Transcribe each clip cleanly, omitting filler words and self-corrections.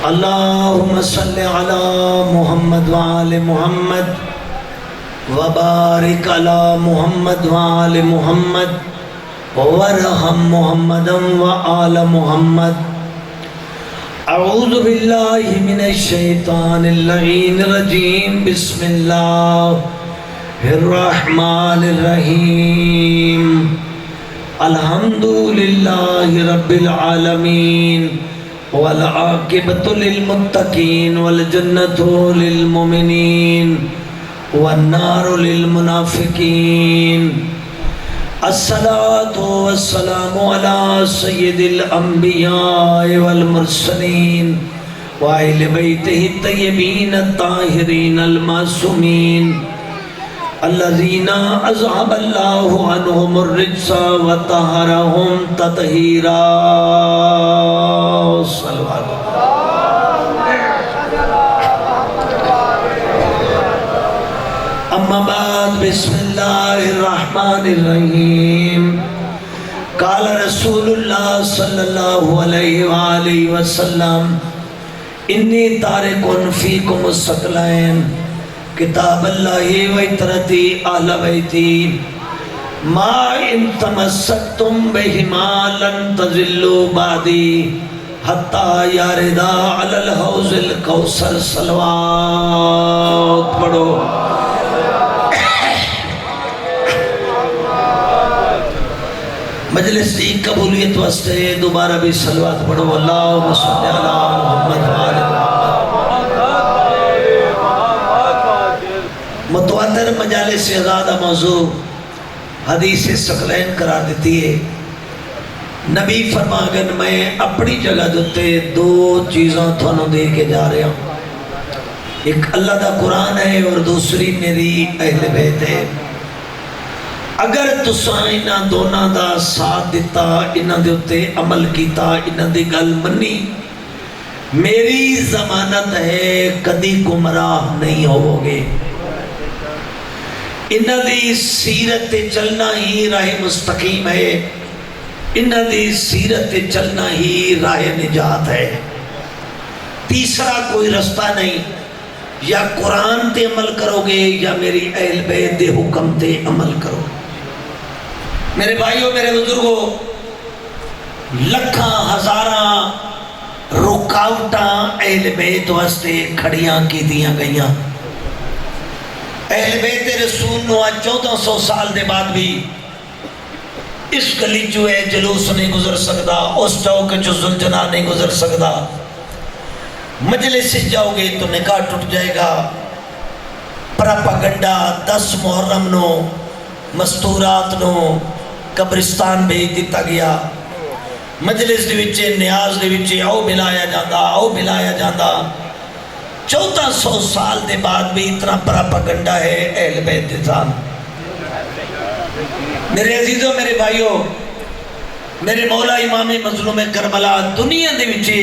اللہم صلی علی محمد وآل محمد وبارک علی محمد وآل محمد وارحم محمدا وآل محمد. اعوذ باللہ من الشیطان اللعین الرجیم. بسم اللہ الرحمن الرحیم. الحمدللہ رب العالمین والعاقبۃ للمتقین والجنۃ للمؤمنین والنار للمنافقین. الصلاۃ والسلام علی سید الانبیاء والمرسلین وآل بیتہ الطیبین الطاہرین المعصومین الذین اذھب اللہ عنہم الرجس وطہرہم تطہیرا. اما بعد. بسم اللہ الرحمن الرحیم. قال رسول اللہ صلی اللہ علیہ وآلہ وسلم انی تارک فیکم الثقلین کتاب اللہ و اطرتی اہل بیتی ما ان تمسکتم بہما لن تضلوا بعدی حتی یاردا علی الحوض الکوثر. صلوات پڑھو. مجلس کی قبولیت واسطے دوبارہ بھی صلوات پڑھو. اللہم صلی علی محمد وآل محمد. متواتر مجالس سے زیادہ موضوع حدیث ثقلین قرار دیتی ہے. نبی فرماگن میں اپنی جگہ دیتے دو چیزاں تھانوں دے کے جا رہا ہوں. ایک اللہ دا قرآن ہے اور دوسری میری اہل بیت ہے. اگر تساں انہاں دونوں دا ساتھ دیتا، انہاں دے اتے عمل کیتا، انہاں دی گل منی، میری ضمانت ہے کدی گمراہ نہیں ہوو گے. انہاں دی سیرت چلنا ہی راہ مستقیم ہے. انہاں دی سیرت چلنا ہی راہ نجات ہے. تیسرا کوئی رستہ نہیں. یا قرآن تے عمل کرو گے یا میری اہل بیت دے حکم تے عمل کرو. میرے بھائیوں، میرے بزرگوں، لکھاں ہزاراں رکاوٹاں اہل بیت واسطے کھڑیاں کی دیاں گئیاں. اہل بیت رسول نو 1400 سال دے بعد بھی اس گلی جو ہے جلوس نہیں گزر سکتا، اس چوک جو زلجنا نہیں گزر سکتا. مجلس سے جاؤ گے تو نکاح ٹوٹ جائے گا. پراپاگنڈا 10 محرم نو مستورات نو قبرستان بھیج دیتا گیا. مجلس دے وچے نیاز دے وچے آؤ ملایا جاندہ، آؤ ملایا جاندہ. 1400 سال دے بعد بھی اتنا پراپاگنڈا ہے اہل بیت دے سان. میرے عزیزوں، میرے بھائیوں، میرے مولا امام مظلوم کربلا، دنیا دے وچے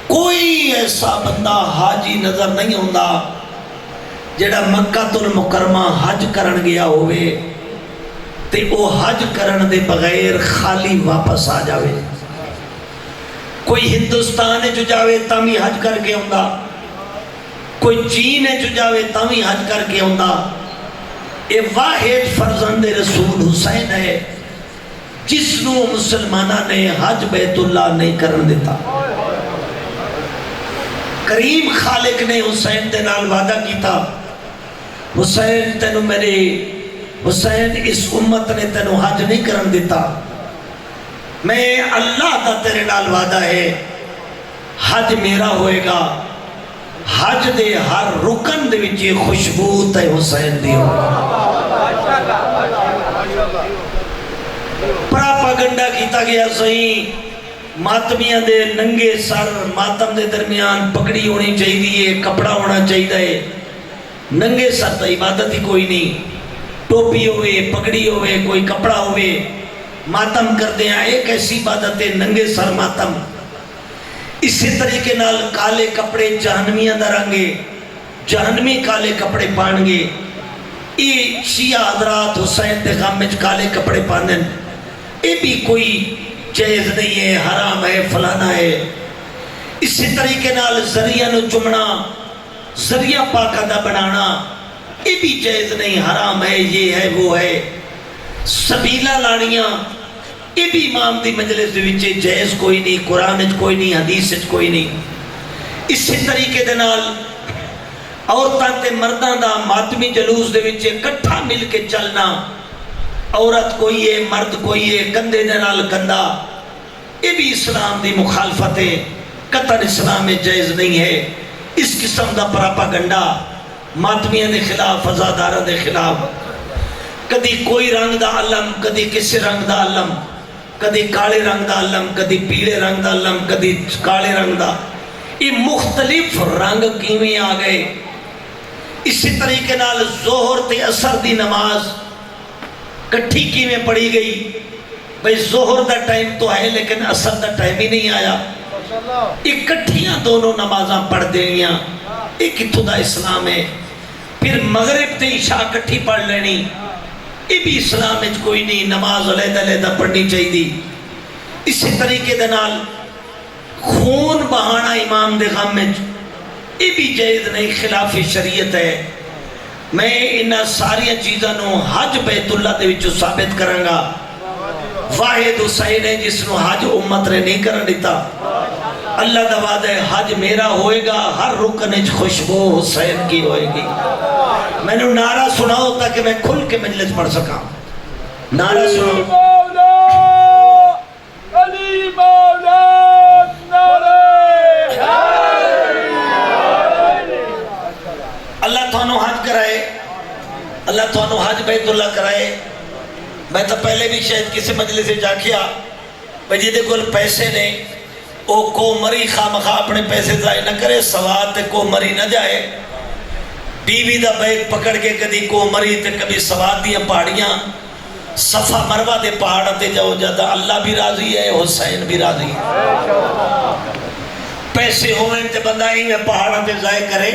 کوئی ایسا بندہ حاجی نظر نہیں ہوندا جڑا مکہ المکرمہ حج کرن گیا ہوئے تے او حج کرن دے بغیر خالی واپس آ جاوے. کوئی ہندوستان جو جاوے تامی حج کر کے ہوندا، کوئی چین جو جاوے تامی حج کر کے ہوندا. اے واحد فرزند رسول حسین ہے جس نو مسلمانہ نے حج بیت اللہ نہیں کرن دیتا. کریم خالق نے حسین دے نال وعدہ کیتا، حسین تینو میرے حسین اس امت نے تینو حج نہیں کرن دیتا. میں اللہ دا تیرے نال وعدہ ہے حج میرا ہوئے گا. حج دے ہر رکن دے وچے خوشبو تے حسین دی ہو. پراپاگنڈا کیتا گیا صحیح. ماتمیاں دے ننگے سر، ماتم دے درمیان پکڑی ہونی چاہیے، کپڑا ہونا چاہیے. ننگے سر تا عبادت ہی کوئی نہیں. ٹوپی ہوئے، پکڑی ہوئے، کوئی کپڑا ہوئے، ماتم کر دیا. ایک ایسی عبادت ہے ننگے سر ماتم. اسی طریقے نال کالے کپڑے جہنمیاں دا رنگے، جہنمی کالے کپڑے پانگے. یہ شیعہ حضرات حسین دے غم وچ کالے کپڑے پاندن، یہ بھی کوئی جائز نہیں ہے، حرام ہے، فلانا ہے. اسی طریقے نال ذریعہ نو چمنا، ذریعہ پاکہ دا بنانا یہ بھی جائز نہیں، حرام ہے، یہ ہے وہ ہے۔ سبیلہ لانیاں یہ بھی امام دی مجلس دے وچ جائز کوئی نہیں، قرآن وچ کوئی نہیں، حدیث وچ کوئی نہیں۔ اسی طریقے دے نال عورتاں تے مرداں دا ماتمی جلوس دے وچ اکٹھا مل کے چلنا، عورت کوئی ہے مرد کوئی ہے، کندھے دے نال کندھا، یہ بھی اسلام دی مخالفت ہے، قطعاً اسلام میں جائز نہیں ہے۔ اس قسم دا پراپاگنڈا ماتمیاں دے خلاف، ازاداراں دے خلاف، کدی کوئی رنگ دا علم، کدی کسی رنگ دا علم، کدی کالے رنگ دا علم، کدی پیلے رنگ دا علم، کدی کالے رنگ دا، یہ مختلف رنگ کیویں آ گئے۔ اسی طریقے نال ظہر تے عصر دی نماز کٹھی کیویں پڑھی گئی؟ بھئی ظہر دا ٹائم تو ہے لیکن عصر دا ٹائم ہی نہیں آیا، اکٹھیاں دونوں نمازاں پڑھ دینیاں، ایک کتھوں دا اسلام ہے۔ پھر مغرب تے عشاء کٹھی پڑھ لینی، یہ بھی اسلام میں کوئی نہیں، نماز علیحدہ علیحدہ پڑھنی چاہیے۔ اسی طریقے دے نال خون بہانا امام دے غم میں یہ بھی جائز نہیں، خلاف شریعت ہے۔ میں انہاں ساری چیزاں نو حج بیت اللہ دے وچوں ثابت کروں گا۔ واحد حسین ہے جس نو حج امت نے نہیں کرن دیتا، اللہ دا وعدہ ہے حج میرا ہوئے گا، ہر رکن وچ خوشبو حسین کی ہوئے گی۔ میں نے نعرہ سناؤ تاکہ میں کھل کے مجلس پڑھ سکاں، نعرہ سناؤ۔ علی مولا نعرہ اللہ تھانو حج کرائے، اللہ تھانو حج بیت اللہ کرائے۔ میں تو پہلے بھی شاید کسی مجلس سے جا کیا بھئی جی دے کول پیسے نے او کو مری خامخواہ اپنے پیسے ضائع نہ کرے، سواد تے کو مری نہ جائے، ٹی وی دا بیگ پکڑ کے کدی کو مری تے کبھی سواد دیاں پہاڑیاں، صفا مروہ دے پہاڑ تے جاؤ جاتا، اللہ بھی راضی ہے، حسین بھی راضی ہے۔ پیسے ہوئے تے بندہ ہی پہاڑ تے ضائع کرے،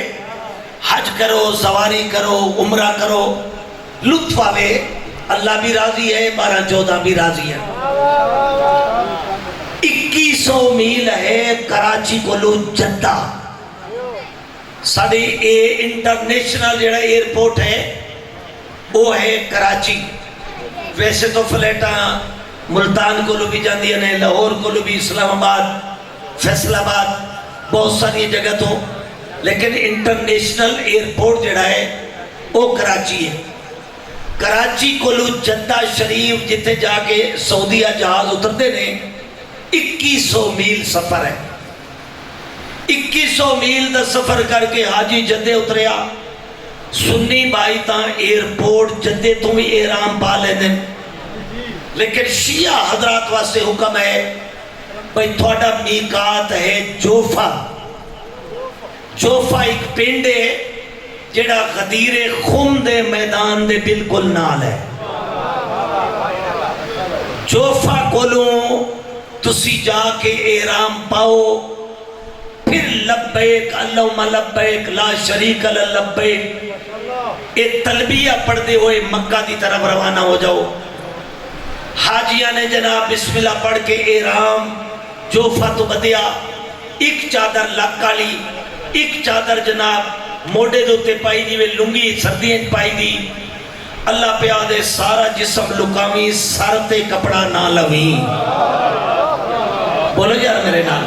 حج کرو، سواری کرو، عمرہ کرو، لطف آوے، اللہ بھی راضی ہے، 12-14 بھی راضی ہے۔ 2100 میل ہے کراچی کولو جدہ، ساڑی انٹرنیشنل جڑا ایئرپورٹ ہے وہ ہے کراچی۔ ویسے تو فلیٹاں ملتان کولو بھی جاندی ہیں، لاہور کولو بھی، اسلام آباد، فیصل آباد، بہت ساری جگہ تو، لیکن انٹرنیشنل ایئرپورٹ جڑا ہے وہ کراچی ہے۔ کراچی کولو جدہ شریف جتے جا کے سعودیہ جہاز اترتے نے 2100 میل سفر ہے۔ 2100 میل دا سفر کر کے حاجی جدے اتریا، سنی بھائی تاں ایئرپورٹ جدے تو بھی احرام پا لے دیں، لیکن شیعہ حضرات واسطے حکم ہے بھئی تھوڑا میقات ہے جوفہ۔ جوفہ ایک پنڈ ہے جڑا غدیر خم دے میدان دے بالکل نال ہے۔ جوفہ کولوں تسی جا کے احرام پاؤ، پھر لبیک اللہم لبیک لا شریک لبیک یہ تلبیہ پڑھ دے ہوئے مکہ دی طرف روانہ ہو جاؤ۔ حاجیہ نے جناب بسم اللہ پڑھ کے احرام جوفہ تو بدیا، ایک چادر لکالی، ایک چادر جناب موڑے دوتے پائی دی، وہ لنگی سردیاں پائی دی، اللہ پہ آدھے سارا جسم لکاویں، سر تے کپڑا نہ لویں۔ بولو یار میرے نال،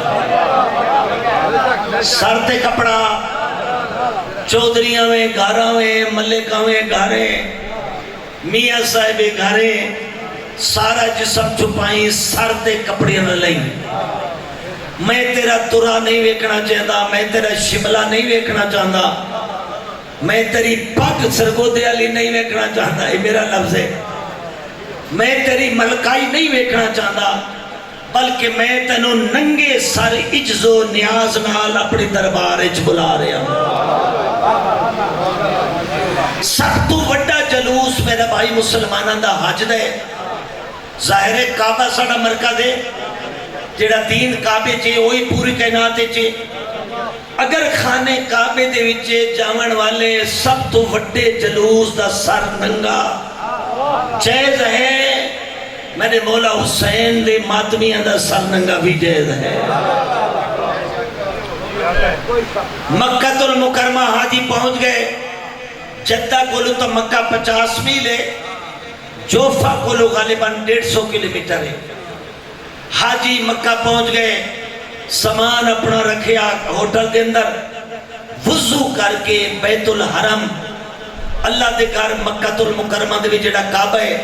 سر تے کپڑا، چودریاں میں گھاراں میں، ملکاں میں گھاریں، میاں صاحب گھاریں، سارا جسم چھپائیں، سر تے کپڑیاں نہ لیں۔ میں تیرا ترا نہیں ویکھنا چاہتا، میں تیرا شملہ نہیں ویکھنا چاہتا، میں تیری پگ سرگودے علی نہیں ویکھنا چاہتا، یہ میرا لفظ ہے، میں تیری ملکائی نہیں ویکھنا چاہتا، بلکہ میں تینوں ننگے سر عجز و نیاز نال اپنی دربار وچ بلا رہا ہوں۔ سب تو بڑا جلوس میرا بھائی مسلمانوں دا حج دے، ظاہر کعبہ ساڑا مرکز ہے، جڑا دین کعبے چے وہی پوری کائنات چے، اگر خانے کعبے دے وچے جاون والے سب تو وڈے جلوس دا سر ننگا جائز ہے، میں نے مولا حسین دے ماتمیاں دا سر ننگا بھی جائز ہے۔ مکہ المکرمہ حاجی پہنچ گئے جدہ کولو تو مکہ 50 میل ہے جوفا کولو غالباً 150 کلومیٹر ہے حاجی مکہ پہنچ گئے سامان اپنا رکھیا ہوٹل دے اندر وضو کر کے بیت الحرم اللہ دے گھر مکہ المکرمہ دے جڑا کعبہ ہے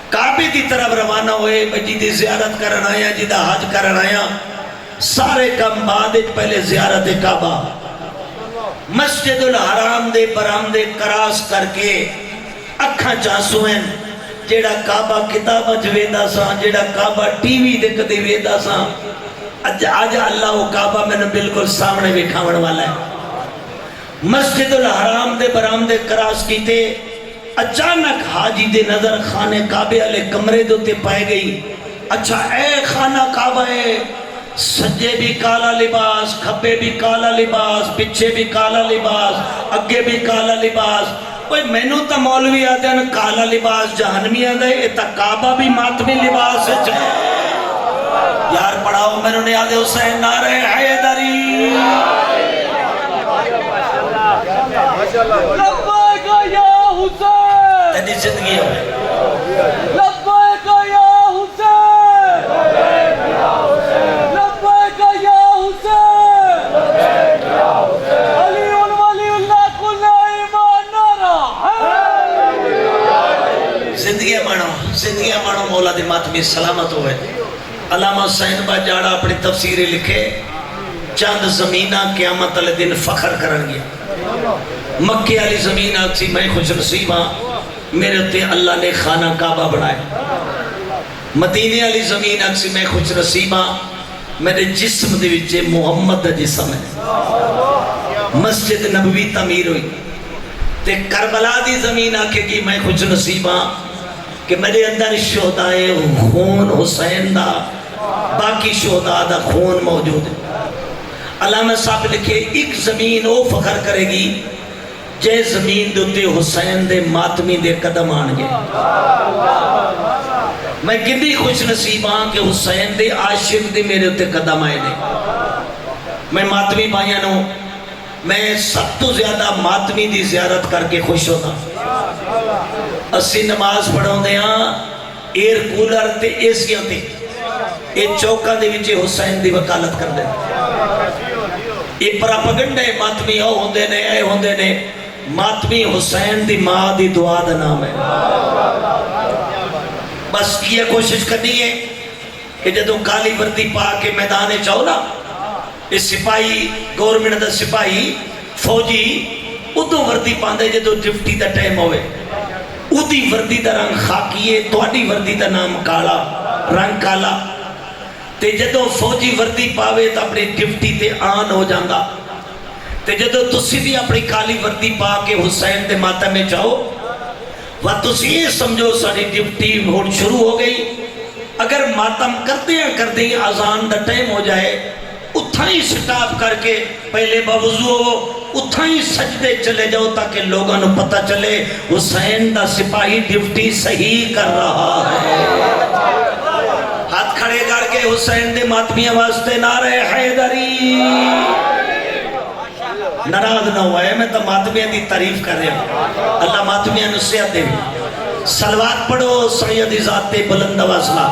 کعبے دی طرف روانہ ہوئے جی زیارت کرن آیا جی دا حج کرن آیا سارے کم بعد پہلے زیارت کعبہ مسجد الحرام دے برامدے کراس کر کے اکھاں چاسویں جیڑا کعبہ کتابہ جویدہ سا جیڑا کعبہ ٹی وی دے کدے ویدہ سا آج اللہ وہ کعبہ میں نے بالکل سامنے بکھاون والا ہے مسجد الحرام دے برامدے کراس کیتے اچانک حاجی دے نظر خانے کعبے علی کمرے دوتے پائے گئی اچھا اے خانہ کعبہ ہے سجے بھی کالا لباس کھبے بھی کالا لباس پچھے بھی کالا لباس اگے بھی کالا لباس کوئی مینو تا مولوی آدھے ہیں کالا لباس جہنمی آدھے یہ تا کعبہ بھی ماتمی لباس ہے یار پڑھاؤ میں نے آدھے حسین نعرہ حیدری لبیک یا حسین تیری زندگی ہوئے لبیک یا حسین لبیک یا حسین علی ولی اللہ کل ایمان نعرہ زندگی مانو مولا دے ماتمی سلامت ہوئے علامہ حسین با جاڑا اپنی تفسیریں لکھے چاند زمینہ قیامت علی دن فخر کرن گیا مکہ علی زمین آکسی میں خوش نصیب ہاں میرے تے اللہ نے خانہ کعبہ بڑھائے مدینے علی زمین آکسی میں خوش نصیب ہاں میرے جسم دے وچے محمد دا جسم ہے مسجد نبوی تعمیر ہوئی تے کربلا دی زمین آکے گی میں خوش نصیب ہاں کہ میرے اندر شہدائے خون حسین دا باقی شہداء دا خون موجود ہے علامہ صاحب لکھے ایک زمین او فخر کرے گی جے زمین دوتے حسین دے ماتمی دے قدم آن گے میں کتنی خوش نصیب ہاں کہ حسین دے عاشق دے میرے تے قدم آئے نے میں ماتمی بھائیاں نو میں سب تو زیادہ ماتمی دی زیارت کر کے خوش ہوتا اسی نماز پڑھوں دے ہاں ایر کولر تے ایسیاں تے اے چوکا دے وچے حسین دی وکالت کر دے اے پراپگنڈے ماتمی او ہوندے نے اے ہوندے نے ماتمی حسین دی ماں دی دعا دا نام ہے بس یہ کوشش کرنی ہے کہ جدو کالی وردی پا کے میدانے چاہو نا اس سپاہی گورنمنٹ دا سپاہی فوجی ادو وردی پاندے جدو ڈیوٹی دا ٹائم ہوئے ادی وردی دا رنگ خاکیے توڑی وردی دا نام کالا رنگ کالا تے جدو فوجی وردی پاوے تا اپنی ڈیوٹی تے آن ہو جاندہ تے جدو تسی بھی اپنی کالی وردی پا کے حسین دے ماتم میں جاؤ وہ تسی یہ سمجھو ساری ڈیوٹی ہوڑ شروع ہو گئی اگر ماتم کرتے ہیں آزان دا ٹائم ہو جائے اتھائی سٹاپ کر کے پہلے باوضو ہو اتھائی سجدے چلے جاؤ تاکہ لوگاں نو پتہ چلے حسین دا سپاہی ڈیوٹی صحیح کر رہا ہے ہاتھ کھڑے کر کے حسین دے ماتمیاں واسطے نعرہ حیدری ناراض نہ ہوا ہے میں تو ماتمیاں دی تعریف کر رہے ہیں اللہ ماتمیاں نصیحت دے صلوات پڑھو سید ذات بلند واصلہ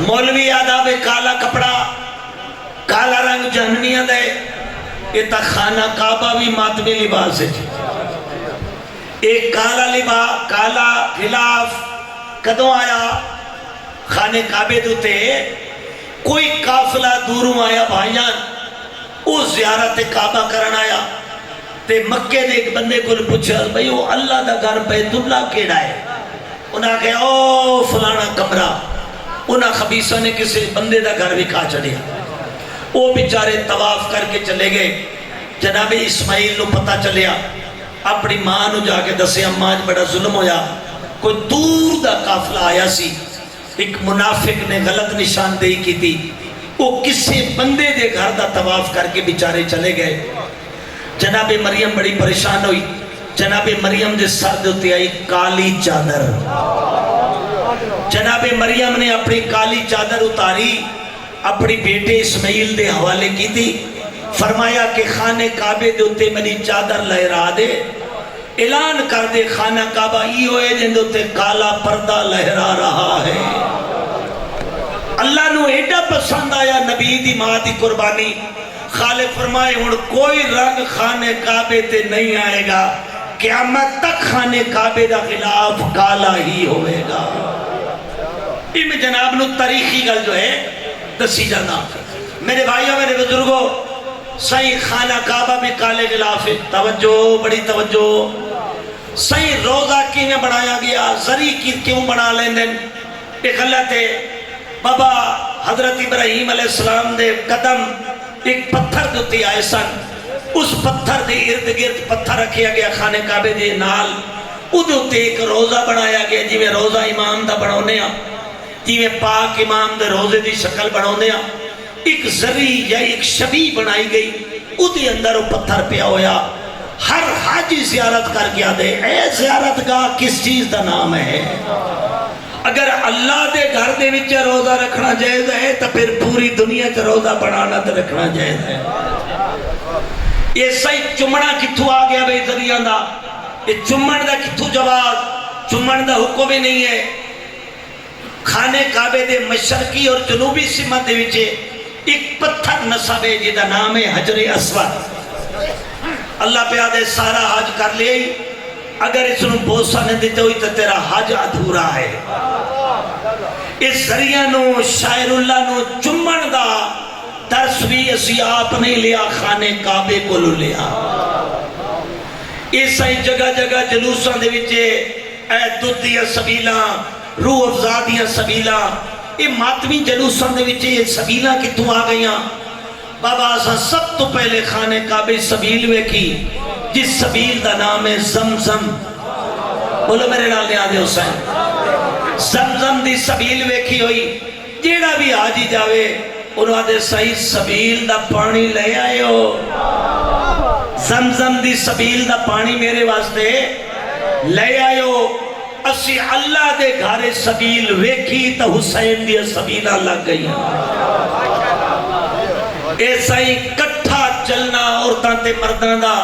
مولوی آداب کالا کپڑا کالا رنگ جہنمیاں دے یہ تا خانہ کعبہ بھی ماتمی لباس ہے ایک کالا لباس کالا خلاف کدوں آیا خانے کعبے دوتے کوئی قافلہ دوروں آیا بھائیان او زیارت کعبہ کرن آیا تے مکے دے ایک بندے کو پوچھا بھئی وہ اللہ دا گھر بیت اللہ کیڑا ہے انہاں کہا او فلانا کمرہ انہاں خبیصہ نے کسی بندے دا گھر بھی کھا چڑیا وہ بیچارے طواف کر کے چلے گئے جناب اسماعیل نو پتہ چلیا اپنی ماں نو جا کے دسے اماں آج بڑا ظلم ہویا کوئی دور دا قافلہ آیا سی ایک منافق نے غلط نشاندہی کی تھی وہ کسی بندے دے گھر دا طواف کر کے بیچارے چلے گئے جناب مریم بڑی پریشان ہوئی جناب مریم دے سر دوتے آئی کالی چادر جناب مریم نے اپنی کالی چادر اتاری اپنی بیٹے اسماعیل دے حوالے کی تھی فرمایا کہ خانہ کعبے دے اتے میری چادر لہرا دے اعلان کر دے خانہ کعبہ ای ہوئے جن دے اتے کالا پردہ لہرا رہا ہے اللہ نو ایڈا پسند آیا نبی دی ماں دی قربانی خالق فرمائے ہن کوئی رنگ خانہ کعبے تے نہیں آئے گا قیامت تک خانہ کعبے دا خلاف کالا ہی ہوئے گا میں جناب نو تاریخی گل جو ہے دسی جانا میرے بھائیوں میرے بزرگوں صحیح خانہ کعبہ بھی کالے غلاف ہے توجہ بڑی توجہ صحیح روزہ کی میں بنایا گیا زری کی کیوں بنا لیں دن ایک غلط ہے بابا حضرت ابراہیم علیہ السلام دے قدم ایک پتھر دوتی آئے سن اس پتھر دے ارد گرد پتھر رکھیا گیا خانہ کعبے دے نال ادھو تے ایک روزہ بنایا گیا جی میں روزہ امام دا بناؤنے ہاں جی میں پاک امام دے روزے دی شکل بناؤنے ہاں ایک زری یا ایک شبی بنائی گئی ادھے اندر وہ پتھر پیا ہویا ہر حاجی زیارت کر گیا دے اے زیارت گاہ کس چیز دا نام ہے اگر اللہ دے گھر دے وچ روزہ رکھنا جائز ہے تو پھر پوری دنیا چ روزہ بنانا تے رکھنا جائز ہے یہ صحیح چمڑا کتھوں آ گیا بھئی ذریعہ دا یہ چمڑ دا کتھوں جواز چمڑ دا حکم ہی نہیں ہے خانہ کعبے دے مشرقی اور جنوبی سمت دے وچے ایک پتھر نصب ہے جیدہ نام ہے حجر اسود اللہ پہ آدھے سارا حج کر لے اگر اس نے بوسا نہیں دیتے ہوئی تو تیرا حج ادھورا ہے اس ذریعہ نو شاعر اللہ نو چمن دا درس بھی اسی آپ نہیں لیا خانہ کعبے کو لو لیا اس جگہ جگہ جلوساں دے وچے اے دودھیاں سبیلاں روح افزادیاں سبیلاں یہ ماتمی جلوساں دے وچے یہ سبیلاں کتوں آ گئیاں بابا آسا سب تو پہلے خانہ کعبے سبیل ویکھی جس سبیل دا نام ہے زمزم بولو میرے نال نے آدھے حسین زمزم دی سبیل ویکھی ہوئی جیڑا بھی آجی جاوے انہوں آدھے صحیح سبیل دا پانی لے آئے ہو زمزم دی سبیل دا پانی میرے واسطے لے آئے ہو اسی اللہ دے گھارے سبیل ویکھی تا حسین دیا سبیلہ لگ گئی ایسا ہی کٹھا چلنا عورتاں تے مردان دا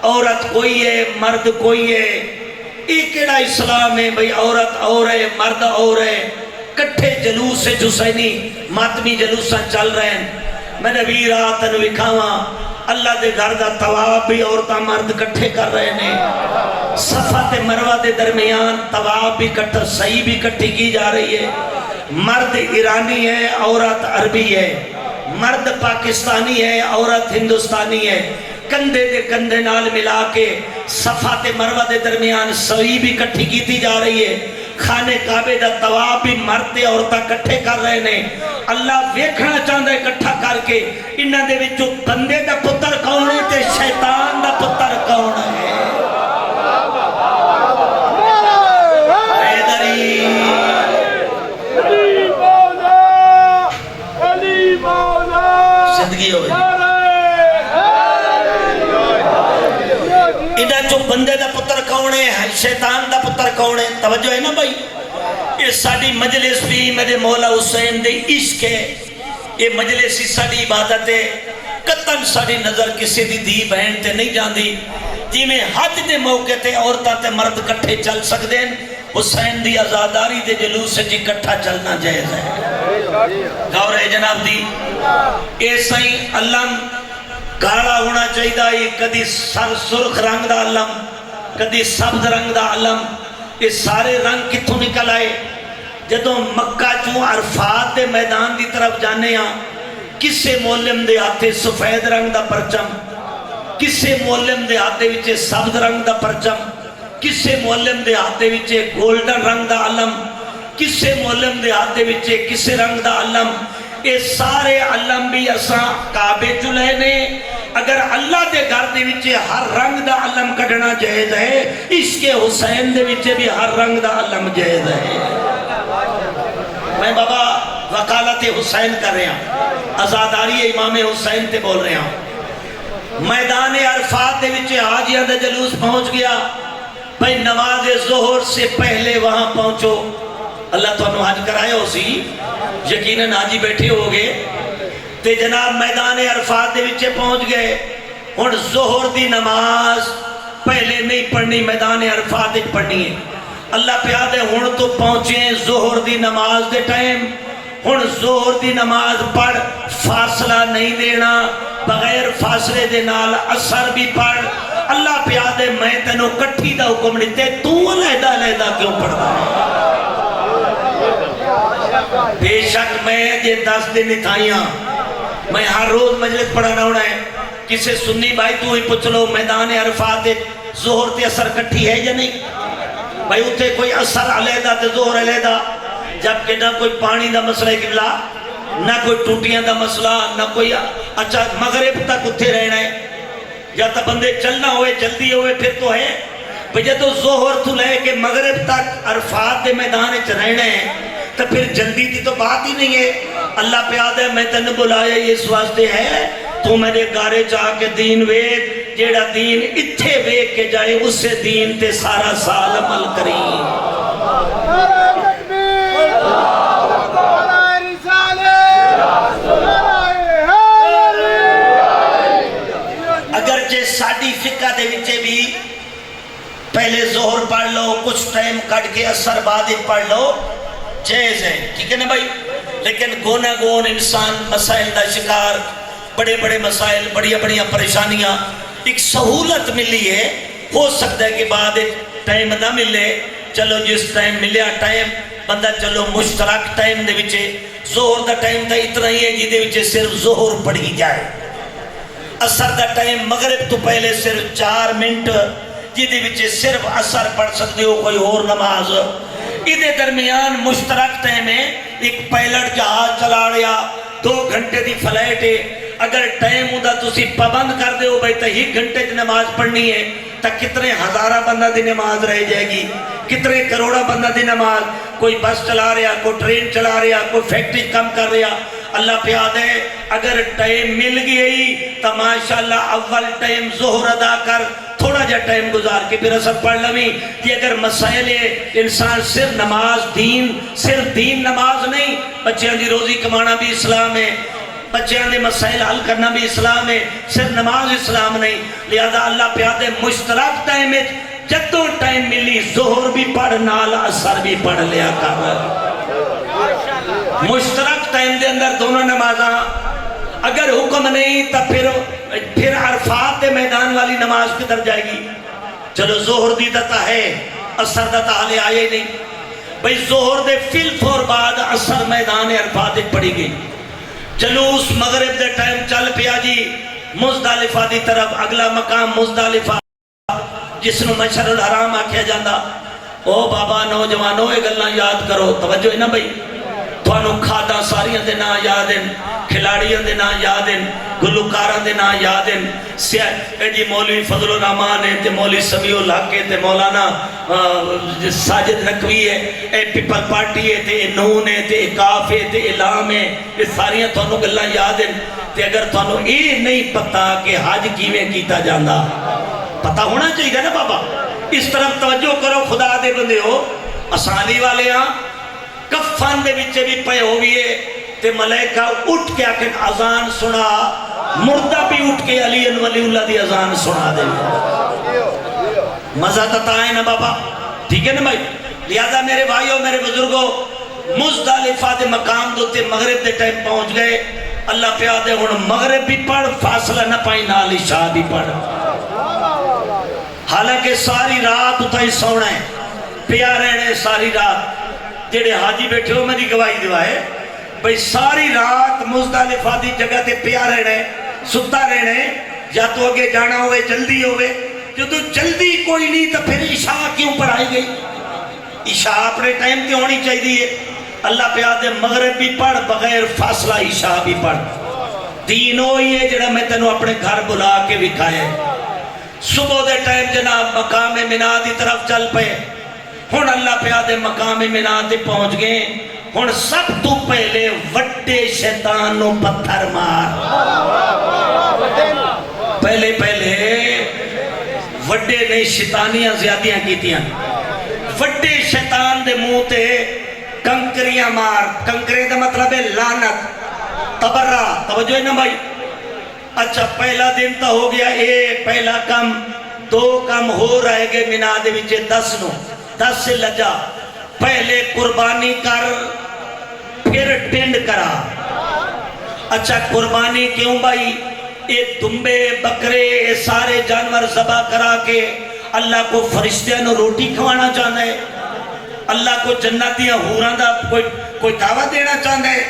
عورت کوئی ہے مرد کوئی ہے ایک ایڑا اسلام ہے بھئی عورت اور ہے مرد اور ہے کٹھے جلوس سے حسینی ماتمی جلوساں چل رہے ہیں میں نبی راتن وکھاواں اللہ دے گھر دا طواف بھی عورتاں مرد کٹھے کر رہے ہیں صفا تے مروہ دے درمیان طواف بھی کٹھا صحیح بھی کٹھی کی جا رہی ہے مرد ایرانی ہے عورت عربی ہے مرد پاکستانی ہے عورت ہندوستانی ہے کندھے دے کندھے نال ملا کے صفا تے مروہ دے درمیان صحیح بھی کٹھی کیتی جا رہی ہے خانہ کعبے دا طواف بھی مرد تے عورتاں کٹھے کر رہے ہیں اللہ ویکھنا چاہتا ہے کٹھا کر کے انہاں دے وچوں بندے دا پتر کون ہے تے شیطان دا پتر کون ہے زندگی ہوئی انہاں جو بندے دا پتر کون ہے شیطان دا پتر کون ہے توجہ ہے نا بھائی یہ ساڑی مجلس بھی میرے مولا حسین دے عشق ہے یہ مجلس ہی ساڑی عبادت ہے قطن ساڑی نظر کسی دی دی بہن تے نہیں جاندی جی میں حج دے موقع تے عورتاں تے مرد کٹھے چل سکتے ہیں حسین دی آزاداری دے جلوس سے جی کٹھا چلنا جائز ہے غور ہے جناب دی ایسا ہی علم کالا ہونا چاہیے کدی سر سرخ رنگ دا علم کدی سبز رنگ دا علم یہ سارے رنگ کتھوں نکل آئے جدوں مکہ چوں عرفات دے میدان دی طرف جانے ہاں کسے مولم دے آتے سفید رنگ دا پرچم کسے مولم دے آتے وچے سبز رنگ دا پرچم کسے مولم دے آتے وچے گولڈن رنگ دا علم کسے مولم دے آتے وچے کسے رنگ دا علم یہ سارے علم بھی اساں کعبے چلے نے اگر اللہ دے گھر دے وچے ہر رنگ دا علم کڑنا جائز ہے عشق حسین دے وچے بھی ہر رنگ دا علم جائز ہے میں بابا وکالت حسین کر رہا ہوں ازاداری امام حسین تے بول رہا ہوں میدان عرفات دے وچے حاجیاں دا جلوس پہنچ گیا بھئی نماز ظہر سے پہلے وہاں پہنچو اللہ تو حج کرایا ہو سی یقیناً حاجی بیٹھے ہو گے تے جناب میدان عرفات دے وچے پہنچ گئے ہن ظہر دی نماز پہلے نہیں پڑھنی میدان عرفات وچ پڑھنی ہے اللہ پیا دے ہن تو پہنچے ظہر دی نماز دے ٹائم ہن ظہر دی نماز پڑھ فاصلہ نہیں دینا بغیر فاصلے دے نال اثر بھی پڑھ اللہ پیا دے میں تینوں کٹھی دا حکم دیتے تو علیحدہ علیحدہ کیوں پڑھتا ہے بے شک میں یہ 10 دن اتھائیاں میں ہر روز مجلس پڑھانا ہونا ہے کسے سنی بھائی تو ہی پوچھ لو میدان عرفات ظہر تے اثر کٹھی ہے یا نہیں بھائی اتھے کوئی اثر علیحدہ تے ظہر علیحدہ جبکہ نہ کوئی پانی دا مسئلہ قبلہ نہ کوئی ٹوٹیاں دا مسئلہ نہ کوئی اچھا مغرب تک اتھے رہنا ہے یا تا بندے چلنا ہوئے جلدی ہوئے پھر تو ہے بھئی تو ظہر تو لے کے مغرب تک عرفات دے میدان چ رہنا ہے تو پھر جلدی دی تو بات ہی نہیں ہے اللہ پیاد ہے میں تن بلایا یہ اس واسطے ہے تو میرے گارے چاہ کے دین ویک جیڑا دین اتھے ویک کے جائے اس سے دین تے سارا سال عمل کریں اگرچہ ساڑی فقہ دے وچے بھی پہلے ظہر پڑھ لو کچھ ٹائم کٹ کے اثر بعد پڑھ لو جائز ہے ٹھیک ہے نا بھائی لیکن گونا گون انسان مسائل دا شکار بڑے بڑے مسائل بڑی بڑی پریشانیاں ایک سہولت ملی ہے ہو سکتا ہے کہ بعد ٹائم نہ ملے چلو جس ٹائم ملیا ٹائم بندہ چلو مشترک ٹائم دے وچے ظہر دا ٹائم دا اتنا ہی ہے جی دے وچے صرف ظہر پڑھی جائے اثر دا ٹائم مغرب تو پہلے صرف 4 منٹ جی دے وچے صرف اثر پڑھ سکتے ہو کوئی اور نماز ادھے درمیان مشترک ٹائم ہے ایک پائلٹ جہاز چلا رہا 2 گھنٹے دی فلائٹ ہے اگر ٹائم ہوتا تسی پابند کر دے ہو بھائی تا ہی گھنٹے دی نماز پڑھنی ہے تا کتنے ہزارہ بندہ دی نماز رہ جائے گی کتنے کروڑا بندہ دی نماز کوئی بس چلا رہا کوئی ٹرین چلا رہا کوئی فیکٹری کم کر رہا اللہ پیاد ہے اگر ٹائم مل گئی تا ماشاءاللہ اول ٹائم ظہر ادا کر تھوڑا جا ٹائم گزار کے پھر اثر پڑھ لویں کہ اگر مسائل انسان صرف نماز صرف دین نماز نہیں بچیاں دی روزی کمانا بھی اسلام ہے بچیاں دے مسائل حل کرنا بھی اسلام ہے صرف نماز اسلام نہیں لہذا اللہ پیادے مشترک ٹائم ہے جدوں ٹائم ملی ظہر بھی پڑھ نال اثر بھی پڑھ لیا کر مشترک ٹائم دے اندر دونوں نمازاں اگر حکم نہیں تو پھر عرفات دے میدان والی نماز کدھر جائے گی چلو ظہر دی دتا ہے اثر دتا حالے آئے نہیں بھئی ظہر دے فی الفور بعد اثر میدان عرفات پڑی گئی چلو اس مغرب دے ٹائم چل پیا جی مزدلفہ دی طرف اگلا مقام مزدلفہ جس نو مشعر الحرام آکھیا جاندہ او بابا نوجوانوں اے گلنا یاد کرو توجہ ہے نا بھئی تھانو کھادا ساریاں دے نا یاد ہیں کھلاڑیاں دے نا یاد ہیں گلوکاراں دے نا یاد ہیں اے جی مولوی فضل الرحمان ہے تے مولوی سمیع الحق ہے تے مولانا ساجد نقوی ہے اے پیپل پارٹی ہے تے نون ہے تے کاف ہے تے علام ہے یہ ساریاں تھانو گلنا یاد ہیں تے اگر تھانو اے نہیں پتا کہ حج کیویں کیتا جاندا پتا ہونا چاہیے نا بابا اس طرف توجہ کرو خدا دے بندے ہو اسالی والے ہاں کفان دے وچے بھی پے ہوئیے تے ملائکہ اٹھ کے آکن اذان سنا مردہ بھی اٹھ کے علی ولی اللہ دی اذان سنا دے مزہ تتا ہے نا بابا ٹھیک ہے نا بھائی لہذا میرے بھائیوں میرے بزرگوں مزدلفہ دے مقام دوتے مغرب دے ٹائم پہنچ گئے اللہ پیادے ہون مغرب بھی پڑھ فاصلہ نہ پائیں نال عشاء بھی پڑھ حالانکہ ساری رات اتھائی سونا ہے پیا رہنے ساری رات جیڑے حاجی بیٹھے ہو میری گواہی دیوائے بھئی ساری رات مزدلفہ دی جگہ تے پیا رہنے ستا رہنے یا تو اگے جانا ہوئے جلدی ہوئے جو تو جلدی کوئی نہیں تو پھر عشاء کیوں پڑھائی گئی عشاء اپنے ٹائم تے ہونی چاہیے اللہ پیادے مغرب بھی پڑھ بغیر فاصلہ عشاء بھی پڑھ دین ہوئی ہے جڑا میں تنو اپنے گھر بلا کے بکھائے صبح دے ٹائم جناب مقام منہ دی طرف چل پے ہن اللہ پیادے مقام منہ تے پہنچ گئے ہن سب تو پہلے وڈے شیطان نو پتھر مار پہلے وڈے نے شیطانیاں زیادیاں کیتیاں وڈے شیطان دے منہ تے کنکریاں مار، کنکرے دا مطلب ہے لعنت، تبرہ، توجہ ہے نا بھائی؟ اچھا پہلا دن تا ہو گیا، پہلا کم، 2 کم ہو رہے گے مینا دے وچے 10 نو، 10 سے لجا، پہلے قربانی کر پھر ٹینڈ کرا۔ اچھا قربانی کیوں بھائی؟ یہ دمبے بکرے یہ سارے جانور ذبح کرا کے اللہ کو فرشتیاں نو روٹی کھوانا چاہتا ہے، اللہ کو جنتیاں حوراں دا کوئی دعوت دینا چاہتا ہے۔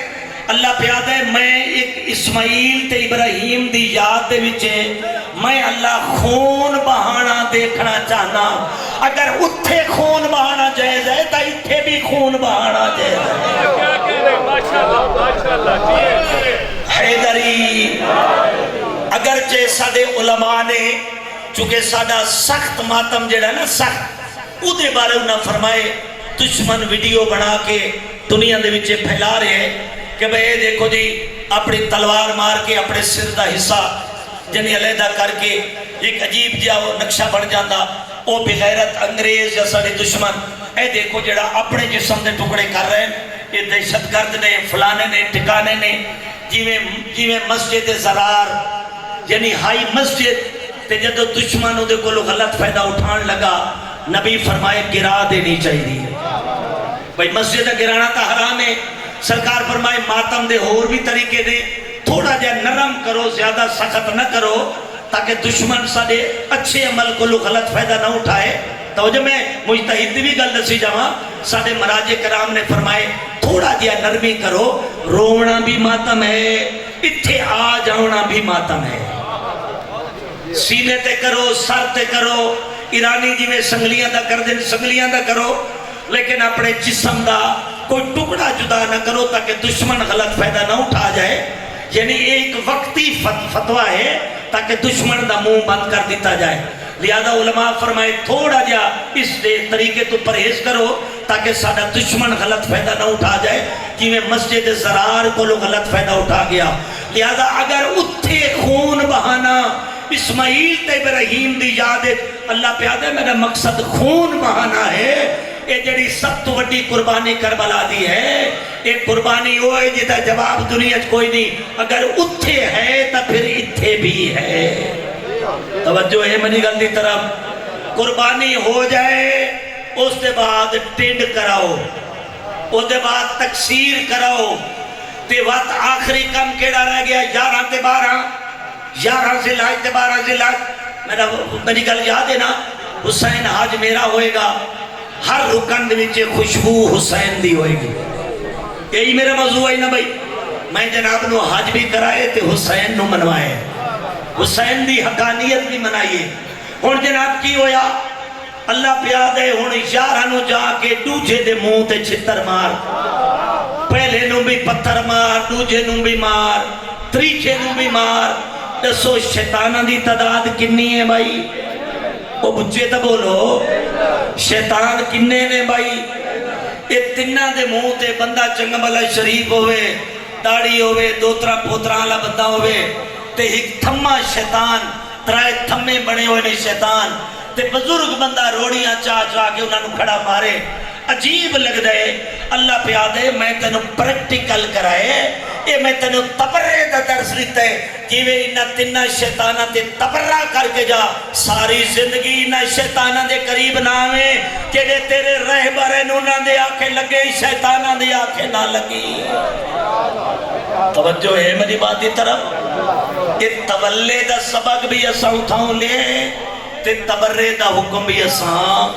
اللہ پیادہ ہے میں ایک اسماعیل تے ابراہیم دی یاد دے وچے میں اللہ خون بہانا دیکھنا چاہنا، اگر اتھے خون بہانا جائز ہے تو اتھے بھی خون بہانا جائز ہے۔ حیدری اگرچہ سادے علماء نے چونکہ سادہ سخت ماتم جڑا ہے نا سخت، او دے بارے انہاں فرمائے دشمن ویڈیو بنا کے دنیا دے وچے پھیلا رہے ہیں کہ بھئی دیکھو جی اپنی تلوار مار کے اپنے سر دا حصہ جنہی علیحدہ کر کے ایک عجیب جا وہ نقشہ بڑھ جاندہ، او بغیرت انگریز یا ساڑے دشمن اے دیکھو جڑا اپنے جسم دے ٹکڑے کر رہے ہیں، یہ دہشت گرد نے فلانے نے ٹھکانے نے، جیویں مسجد زرار یعنی ہائی مسجد تے جدو دشمنوں دے کو غلط فائدہ اٹھان لگا، نبی فرمائے گرا دینی چاہیے۔ بھئی مسجد گرانا تا حرام ہے، سرکار فرمائے ماتم دے اور بھی طریقے دے، تھوڑا جا نرم کرو، زیادہ سخت نہ کرو تاکہ دشمن سارے اچھے عمل کو غلط فائدہ نہ اٹھائے۔ توجہ میں مجتہد بھی گل دسی جاواں، سارے مراجع کرام نے فرمائے تھوڑا جا نرمی کرو، رونا بھی ماتم ہے، اتھے آ جاؤنا بھی ماتم ہے۔ سینے تے کرو، سر تے کرو، ایرانی جی میں سنگلیاں دا کر دیں سنگلیاں دا کرو، لیکن اپنے جسم دا کوئی ٹکڑا جدا نہ کرو تاکہ دشمن غلط فائدہ نہ اٹھا جائے۔ یعنی ایک وقتی فتوہ ہے تاکہ دشمن دا منہ بند کر دیتا جائے۔ لہذا علماء فرمائے تھوڑا جا اس طریقے تو پرہیز کرو تاکہ سادہ دشمن غلط فائدہ نہ اٹھا جائے، کہ میں مسجد زرار کو لوگ غلط فائدہ اٹھا گیا۔ لہذا اگر اتھے خون بہانا اسماعیل تے ابراہیم دی یاد ہے، اللہ پیادہ ہے میرا مقصد خون بہانا ہے، یہ جڑی سب تو وڈی قربانی کربلا دی ہے، ایک قربانی ہوئے جیتا جواب دنیا کوئی نہیں، اگر اتھے ہے تا پھر اتھے بھی ہے۔ توجہ ہے منی گل دی طرف، قربانی ہو جائے اس دے بعد ٹینڈ کراؤ، اس دے بعد تکسیر کراؤ، تے وقت آخری کم کیڑا رہ گیا 11 تے 12 11 ذی الحج تے 12 ذی الحج، میری گل یاد ہے نا، حسین حج میرا ہوئے گا، ہر رکن دے وچے خوشبو حسین دی ہوئے گی، یہی میرا موضوع ہے نا بھائی، میں جناب نو حج بھی کرائے تے حسین نو منوائے، حسین دی حقانیت بھی منائیے۔ ہون جناب کی ہویا، اللہ پیاد ہے ہون 11 نو جا کے دوجہ دے منہ تے چھتر مار، پہلے نو بھی پتھر مار، دوجہ نو بھی مار، تریچے نو بھی مار، دسو شیطانہ دی تعداد کنی ہے بھائی؟ وہ بچے تا بولو شیطان کنے نے بھائی؟ یہ تنہ دے منہ تے بندہ چنگا بلا شریف ہوئے، داڑھی ہوئے، دوترا پوترا والا بندہ ہوئے، تے ایک تھما شیطان، ترائے تھمے بنے ہوئے نے شیطان، تے بزرگ بندہ روڑیاں چاہ چاہ کے انہوں نے کھڑا مارے، عجیب لگ دے۔ اللہ پیادے میں تینوں پریکٹیکل کرائے، اے میں تینوں تبرے دا درس لیتا ہے، کیوے انہا تنہ شیطانہ تے تبرہ کر کے جا، ساری زندگی انہا شیطانہ دے قریب نہ آویں، کہ دے تیرے رہبر انہوں دے آنکھیں لگے، شیطانہ دے آنکھیں نہ لگی۔ توجہ ہے میری بات دی طرف، یہ تولے دا سبق بھی اساں اٹھاؤں لے، تے تبرے دا حکم بھی اساں،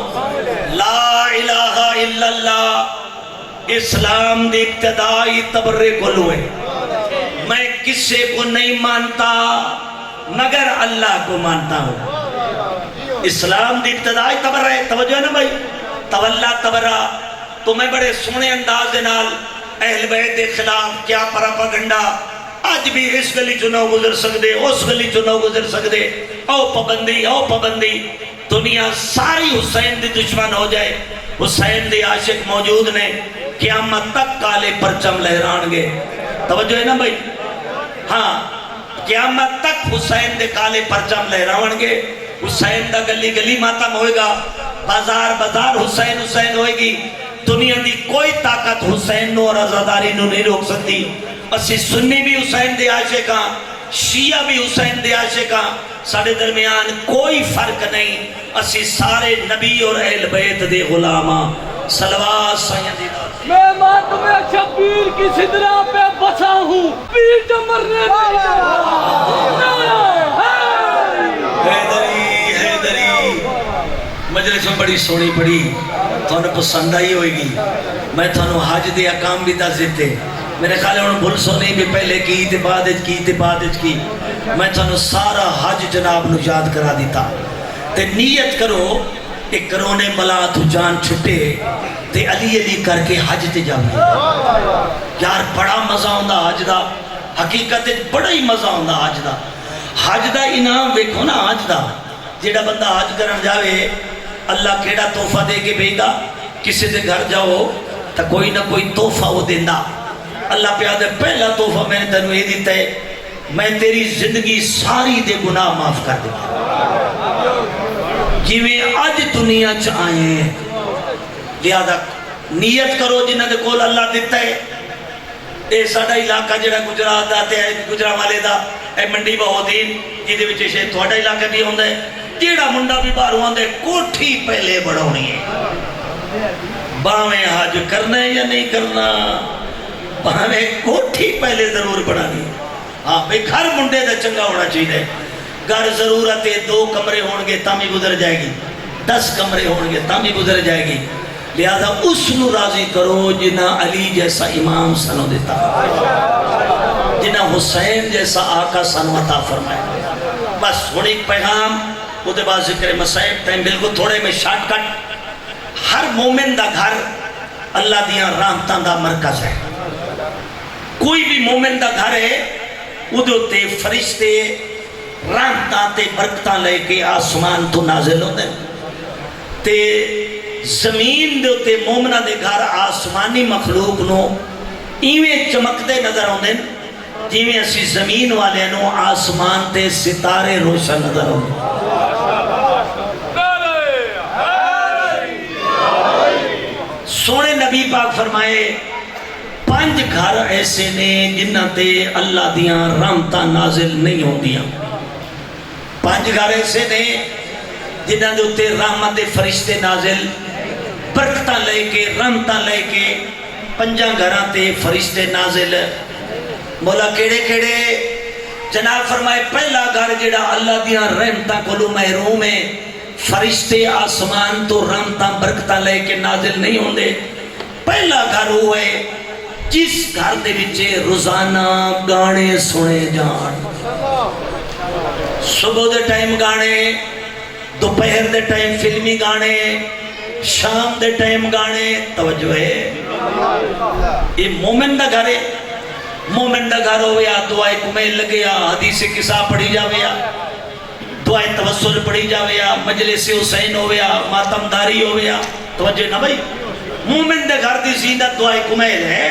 لا الہ الا اللہ، اسلام دی ابتدائی تبرے کو لوئے، میں کسے کو نہیں مانتا مگر اللہ کو مانتا ہوں۔ اسلام دی ابتدائی تبرے، توجہ ہے نا بھائی، تولا تبرہ، تو میں بڑے سونے انداز دے نال اہل بیت دے خلاف کیا پراپاگنڈا، آج بھی اس گلی چنو گزر سکدے، اس گلی چنو گزر سکدے، او پابندی، دنیا ساری حسین دی دشمن ہو جائے، حسین دی عاشق موجود نے، قیامت تک کالے پرچم لہران گے۔ توجہ ہے نا بھائی؟ ہاں، قیامت تک حسین دے کالے پرچم لہران گے، حسین دا گلی گلی ماتم ہوئے گا، بازار بازار حسین ہوئے گی، دنیا دی کوئی طاقت حسین نو اور عزاداری نو نہیں روک سکتی. اسی سنی بھی حسین دے عاشق ہاں, شیعہ بھی حسین دے عاشق ہاں, سارے درمیان کوئی فرق نہیں. اسی سارے نبی اور اہل بیت دے غلام ہاں. صلوات سیدی میں ماتم شبیر کی صدرہ پہ بسا ہوں, پیر جو مرنے نہیں رہا. حیدری حیدری مجلس میں بڑی سونی پڑی, تھوڑا پسند آئی ہوئے گی. میں تھوڑا حج دے اقام بھی دس دیتے, میرے خیال ہے انہوں بھول سونی بھی پہلے کی تے بعد کی. میں تھوڑا سارا حج جناب نو یاد کرا دیتا. تے نیت کرو ایک کرونے ملا تو جان چھٹے تے علی علی کر کے حج تے جاؤں. یار بڑا مزہ ہوندہ حج دا, حقیقت بڑا ہی مزہ ہوندہ حج دا. حج دا انعام ویکھو نا. حج دا جیڑا بندہ حج کرن جاوے, اللہ کیڑا تحفہ دے کے بھیجدا. کسی دے گھر جاؤ تا کوئی نہ کوئی تحفہ وہ دیندہ. اللہ پہ آدھے پہلا تحفہ میں نے تنوے دیتا ہے, میں تیری زندگی ساری دے گناہ معاف کر دیں. جویں آج دنیا چ آئے ہیں, لہذا نیت کرو جنہ دے کول اللہ دیتا ہے. اے ساڑا علاقہ جڑا گجرات آتے ہیں, گجرات والے دا اے منڈی بہودین جیدے وچے شاید تھوڑا علاقہ بھی ہوندہ ہے. جیڑا منڈا بھی باہر ہوندہ ہے, کوٹھی پہلے بڑھونی ہے. باویں حج کرنا ہے یا نہیں کرنا, باویں کوٹھی پہلے ضرور بڑھانی ہے. ہاں بھئی گھر منڈے دا چنگا ہونا چاہیے. گھر ضرورت ہے 2 کمرے ہونگے تامی گزر جائے گی, 10 کمرے ہونگے تامی گزر جائے گی. لہذا اس نو راضی کرو جنہ علی جیسا امام سنو دیتا, جنہ حسین جیسا آقا سنو عطا فرمائے. بس تھوڑی ایک پیغام وہ دے بعد ذکر مسائب تھے بالکل تھوڑے میں شارٹ کٹ. ہر مومن دا گھر اللہ دیاں رحمتاں دا مرکز ہے. کوئی بھی مومن دا گھر ہے وہ دے فرشتے رحمتاں تے برکتاں لے کے آسمان تو نازل ہوتے ہیں. تے زمین دے تے مومنہ دے گھر آسمانی مخلوق نو ایویں چمکتے نظر ہوندے ہیں جیویں اسی زمین والے نو آسمان تے ستارے روشن نظر ہوندے. سونے نبی پاک فرمائے 5 گھر ایسے نے جنہ تے اللہ دیاں رحمتاں نازل نہیں ہوندیاں. 5 گھر ایسے نے جنہ دے اتے رحمت فرشتے نازل برکتاں لے کے رحمتاں لے کے 5 گھراں تے فرشتے نازل. مولا کیڑے کیڑے جناب فرمائے پہلا گھر جڑا اللہ دیاں رحمتاں کولو محروم ہے, فرشتے آسمان تو رحمتاں برکتاں لے کے نازل نہیں ہوندے. پہلا گھر وہ ہے جس گھر دے وچے روزانہ گانے سنے جان. صبح دے ٹائم گانے, دوپہر دے ٹائم فلمی گانے, شام دے ٹائم گانے. توجہ ہے, یہ مومن دا گھر ہے. مومن دا گھر ہویا دعائے کمیل لگیا, حدیث قصہ پڑھی جاویا, دعائے توسل پڑھی جاویا, مجلس حسین ہویا, ماتم داری ہویا. توجہ نہ بھائی, مومن دے گھر دی زینت دعائے کمیل ہے,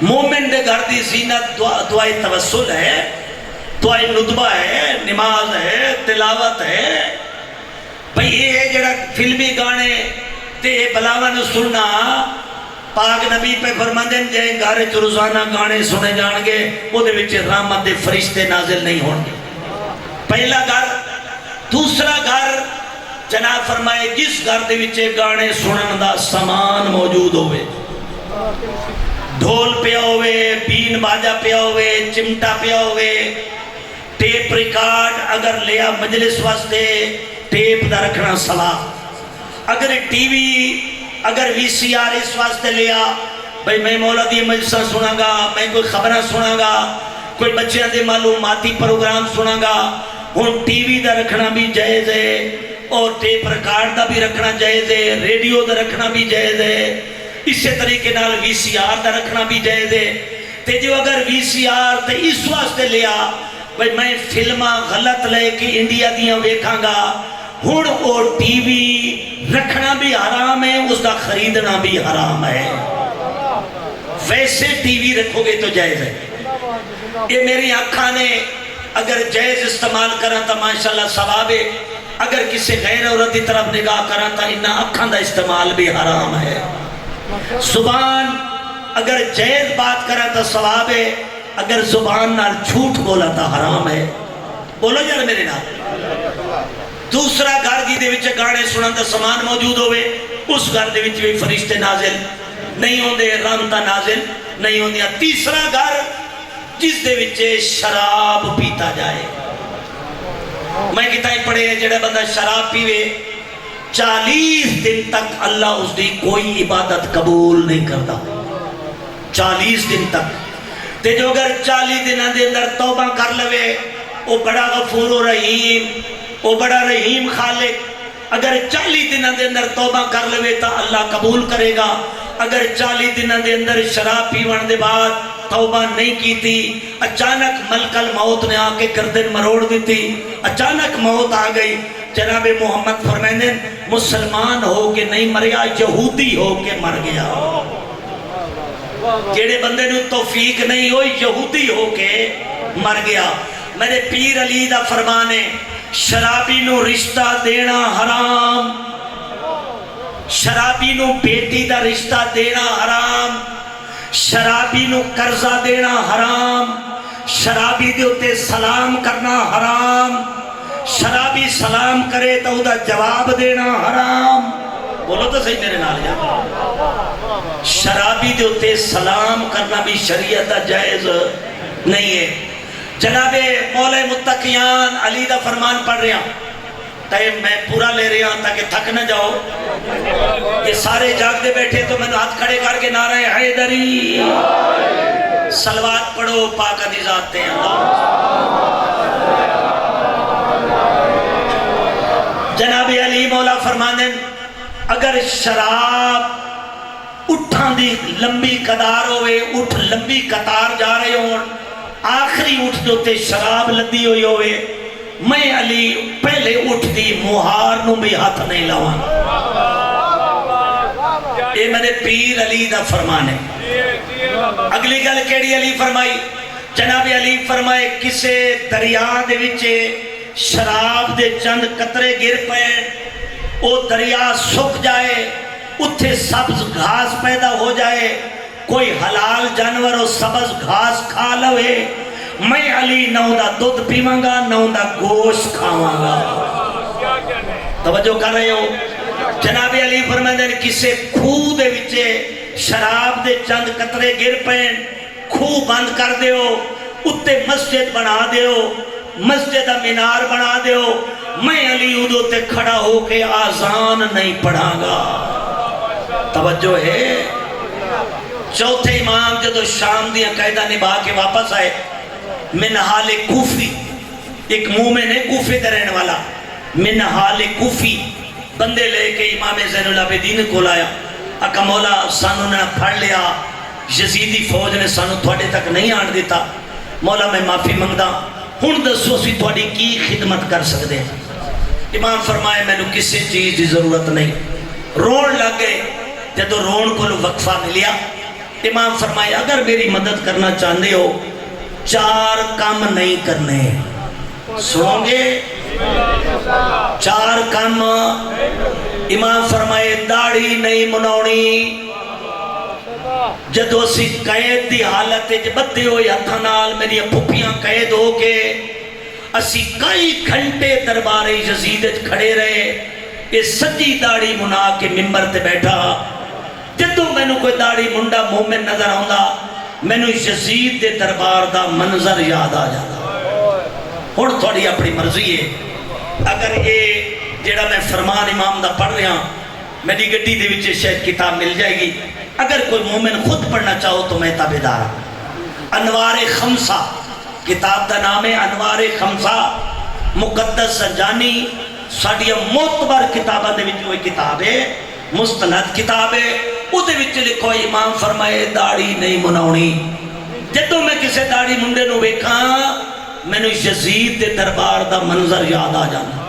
مومن دے گھر دی زینت دعائے توسل ہے, دعائے ندبہ ہے, نماز ہے, تلاوت ہے. بھئی یہ جڑا فلمی گانے تے بلاون سننا, پاک نبی پہ فرماندن جائے گھر چ روزانہ گانے سنے جان گے وہ دے وچ رحمت دے فرشتے نازل نہیں ہون گے. پہلا گھر. دوسرا گھر جناب فرمائے جس گھر دے وچ گانے سنن دا سامان موجود ہوئے, ڈھول پیا ہوئے, بین باجا پیا ہوئے, چمٹا پیا ہوئے, ٹیپ ریکارڈ اگر لیا مجلس واسطے ٹیپ دا رکھنا صلاح, اگر ٹی وی اگر وی سی آر اس واسطے لیا بھئی میں مولا دی مجلسہ سنا گا, میں کوئی خبرہ سنا گا, کوئی بچیاں دے معلوماتی پروگرام سنا گا. ہن ٹی وی دا رکھنا بھی جائز ہے اور ٹیپ ریکارڈ دا بھی رکھنا جائز ہے, ریڈیو دا رکھنا بھی جائز ہے, اسی طریقے نال وی سی آر دا رکھنا بھی جائز ہے. تے جو اگر وی سی آر تے اس واسطے لیا بھئی میں فلمہ غلط لے کے انڈیا دیاں ویکھاں گا, ہن او ٹی وی رکھنا بھی حرام ہے, اس دا خریدنا بھی حرام ہے. ویسے ٹی وی رکھو گے تو جائز ہے. یہ میری آنکھاں نے اگر جائز استعمال کرا تا ماشاءاللہ ثواب ہے, اگر کسی غیر عورت کی طرف نگاہ کرا تا انہاں آنکھاں دا استعمال بھی حرام ہے. زبان اگر جائز بات کرا تو ثواب ہے، اگر زبان نال جھوٹ بولا تو حرام ہے. بولو یار میرے نال. دوسرا گھر جی دے وچ گانے سنن دا سامان موجود ہوئے، اس گھر دے وچ بھی فرشتے نازل نہیں ہوندے، رحمتاں نازل نہیں ہوندیاں. تیسرا گھر جس دے وچ شراب پیتا جائے. میں کتابیں پڑھے ہیں جڑا بندہ شراب پیوے 40 دن تک اللہ اس دی کوئی عبادت قبول نہیں کرتا. 40 دن تک. تے جو اگر 40 دنوں دے اندر توبہ کر لوے، وہ بڑا غفور و رحیم، وہ بڑا رحیم خالق. اگر 40 دنوں دے اندر توبہ کر لوے تو اللہ قبول کرے گا. اگر 40 دنوں دے اندر شراب پیون دے بعد توبہ نہیں کیتی، اچانک ملک الموت نے آ کے گردن مروڑ دیتی، اچانک موت آ گئی. جناب محمد فرمائیں مسلمان ہو کے نہیں مریا، یہودی ہو کے مر گیا. جیڑے بندے نو توفیق نہیں ہوئی، یہودی ہو کے مر گیا. میرے پیر علی دا فرمان ہے شرابی نو رشتہ دینا حرام، شرابی نو بیٹی دا رشتہ دینا حرام، شرابی نو قرضہ دینا حرام، شرابی دے اتے سلام کرنا حرام، شرابی سلام کرے تو دا جواب دینا حرام. بولو تو صحیح میرے نال جا. شرابی دے اتے سلام کرنا بھی شریعت دا جائز نہیں ہے. جناب مولا متقیان علی دا فرمان پڑھ رہا ٹائم میں پورا لے رہا تاکہ تھک نہ جاؤ. یہ سارے جاگ دے بیٹھے تو میں نے ہاتھ کھڑے کر کے نعرہ حیدری صلوات پڑھو پاک دی ذات تے اللہ. جناب علی مولا فرماندن اگر شراب اٹھان دی لمبی قطار ہوئے، اٹھ لمبی قطار جا رہے ہوں، آخری اٹھ دوتے شراب لدی ہوئی ہوئے، میں علی پہلے اٹھ دی مہار نو بھی ہاتھ نہیں لاؤں. یہ میرے پیر علی دا فرمان ہے. اگلی گل کیڑی علی فرمائی؟ جناب علی فرمائے کسے دریا دے وچے شراب دے چند قطرے گر پئے، او دریا سکھ جائے، اتھے سبز گھاس پیدا ہو جائے، کوئی حلال جانور اور سبز گھاس کھا لوے، میں علی نہ دا دودھ پیواں گا نہ دا گوشت کھاواں گا. توجہ کر رہے ہو؟ جناب علی فرماندے کسے کھو دے وچے شراب دے چند قطرے گر پئے، کھو بند کر دیو، اتے مسجد بنا دیو، مسجد مینار بنا دیو، میں علی ادو تے کھڑا ہو کے آزان نہیں پڑھا گا. توجہ ہے؟ چوتھے امام جدو شام دیا قیدہ نبھا کے واپس آئے، من حال کوفی، ایک مومن ہے کوفی دے رہنے والا، من حال کوفی بندے لے کے امام زین العابدین کو لایا. اکا مولا سانو نے پھڑ لیا، یزیدی فوج نے سانو تھوڑے تک نہیں آن دیتا، مولا میں معافی منگدا، ہن دسو سی تھوڑی کی خدمت کر سکتے ہیں. امام فرمائے میں نے کسی چیز دی ضرورت نہیں. رون لگ گئے. جدو رون کو وقفہ ملیا، امام فرمائے اگر میری مدد کرنا چاہتے ہو 4 کام نہیں کرنے. سنو گے 4 کام. امام فرمائے داڑھی نہیں مناؤنی. جدو اسی قید دی حالت بدے ہوئے ہتھاں نال میری پھپھیاں قید ہو کے اسی کئی گھنٹے دربار یزید کھڑے رہے. یہ سجی داڑھی منا کے ممبر تے بیٹھا. جدو میں نے کوئی داڑھی منڈا مومن نظر آؤں میں نے یزید دے دربار دا منظر یاد آ جاتا. ہن تھوڑی اپنی مرضی ہے. اگر یہ جیڑا میں فرمان امام دا پڑھ رہا میری گڈی دے وچ شاید کتاب مل جائے گی. اگر کوئی مومن خود پڑھنا چاہو تو میں تابعدار ہوں. انوار خمسہ کتاب دا نام ہے انوار خمسہ. مقدس سنجانی ساڈی معتبر کتاباں دے وچ کوئی کتاب ہے، مستند کتاب ہے. او دے وچ لکھو امام فرمائے داڑھی نہیں مناؤنی. جدوں میں کسے داڑھی منڈے نو ویکھاں مینوں یزید دے دربار دا منظر یاد آ جانا.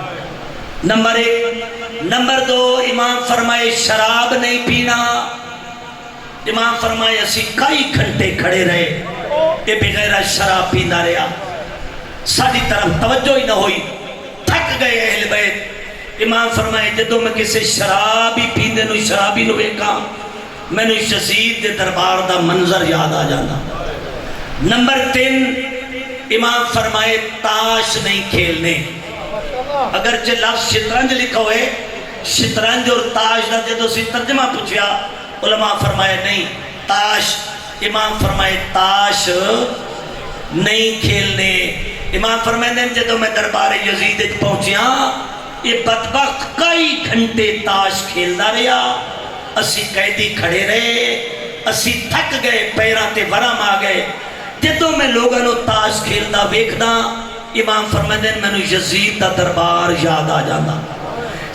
نمبر 1. نمبر 2 امام فرمائے شراب نہیں پینا. امام فرمائے اسی کئی گھنٹے کھڑے رہے، یہ بغیر شراب پیندا رہا، ساری طرف توجہ ہی نہ ہوئی، تھک گئے اہل بیت. امام فرمائے جدوں میں کسی شرابی پیندے نو شرابی نو ویکھاں مینو یزید دے دربار دا منظر یاد آ جانا۔ نمبر 3 امام فرمائے تاش نہیں کھیلنے۔ اگرچہ لفظ شطرنج لکھا ہوئے، شطرنج اور تاش دا جدو سی ترجمہ پوچھیا، علماء فرمائے نہیں تاش، امام فرمائے تاش نہیں کھیلنے۔ امام فرمائے جدو میں دربار یزید پہنچیا، یہ بدبخت کئی گھنٹے تاش کھیلدا رہا، اسی قیدی کھڑے رہے، اسی تھک گئے، پیراں تے ورم آ گئے۔ جدو میں لوگوں نے تاش کھیلدا ویکھدا، امام فرمائے مینوں یزید دا دربار یاد آ جانا۔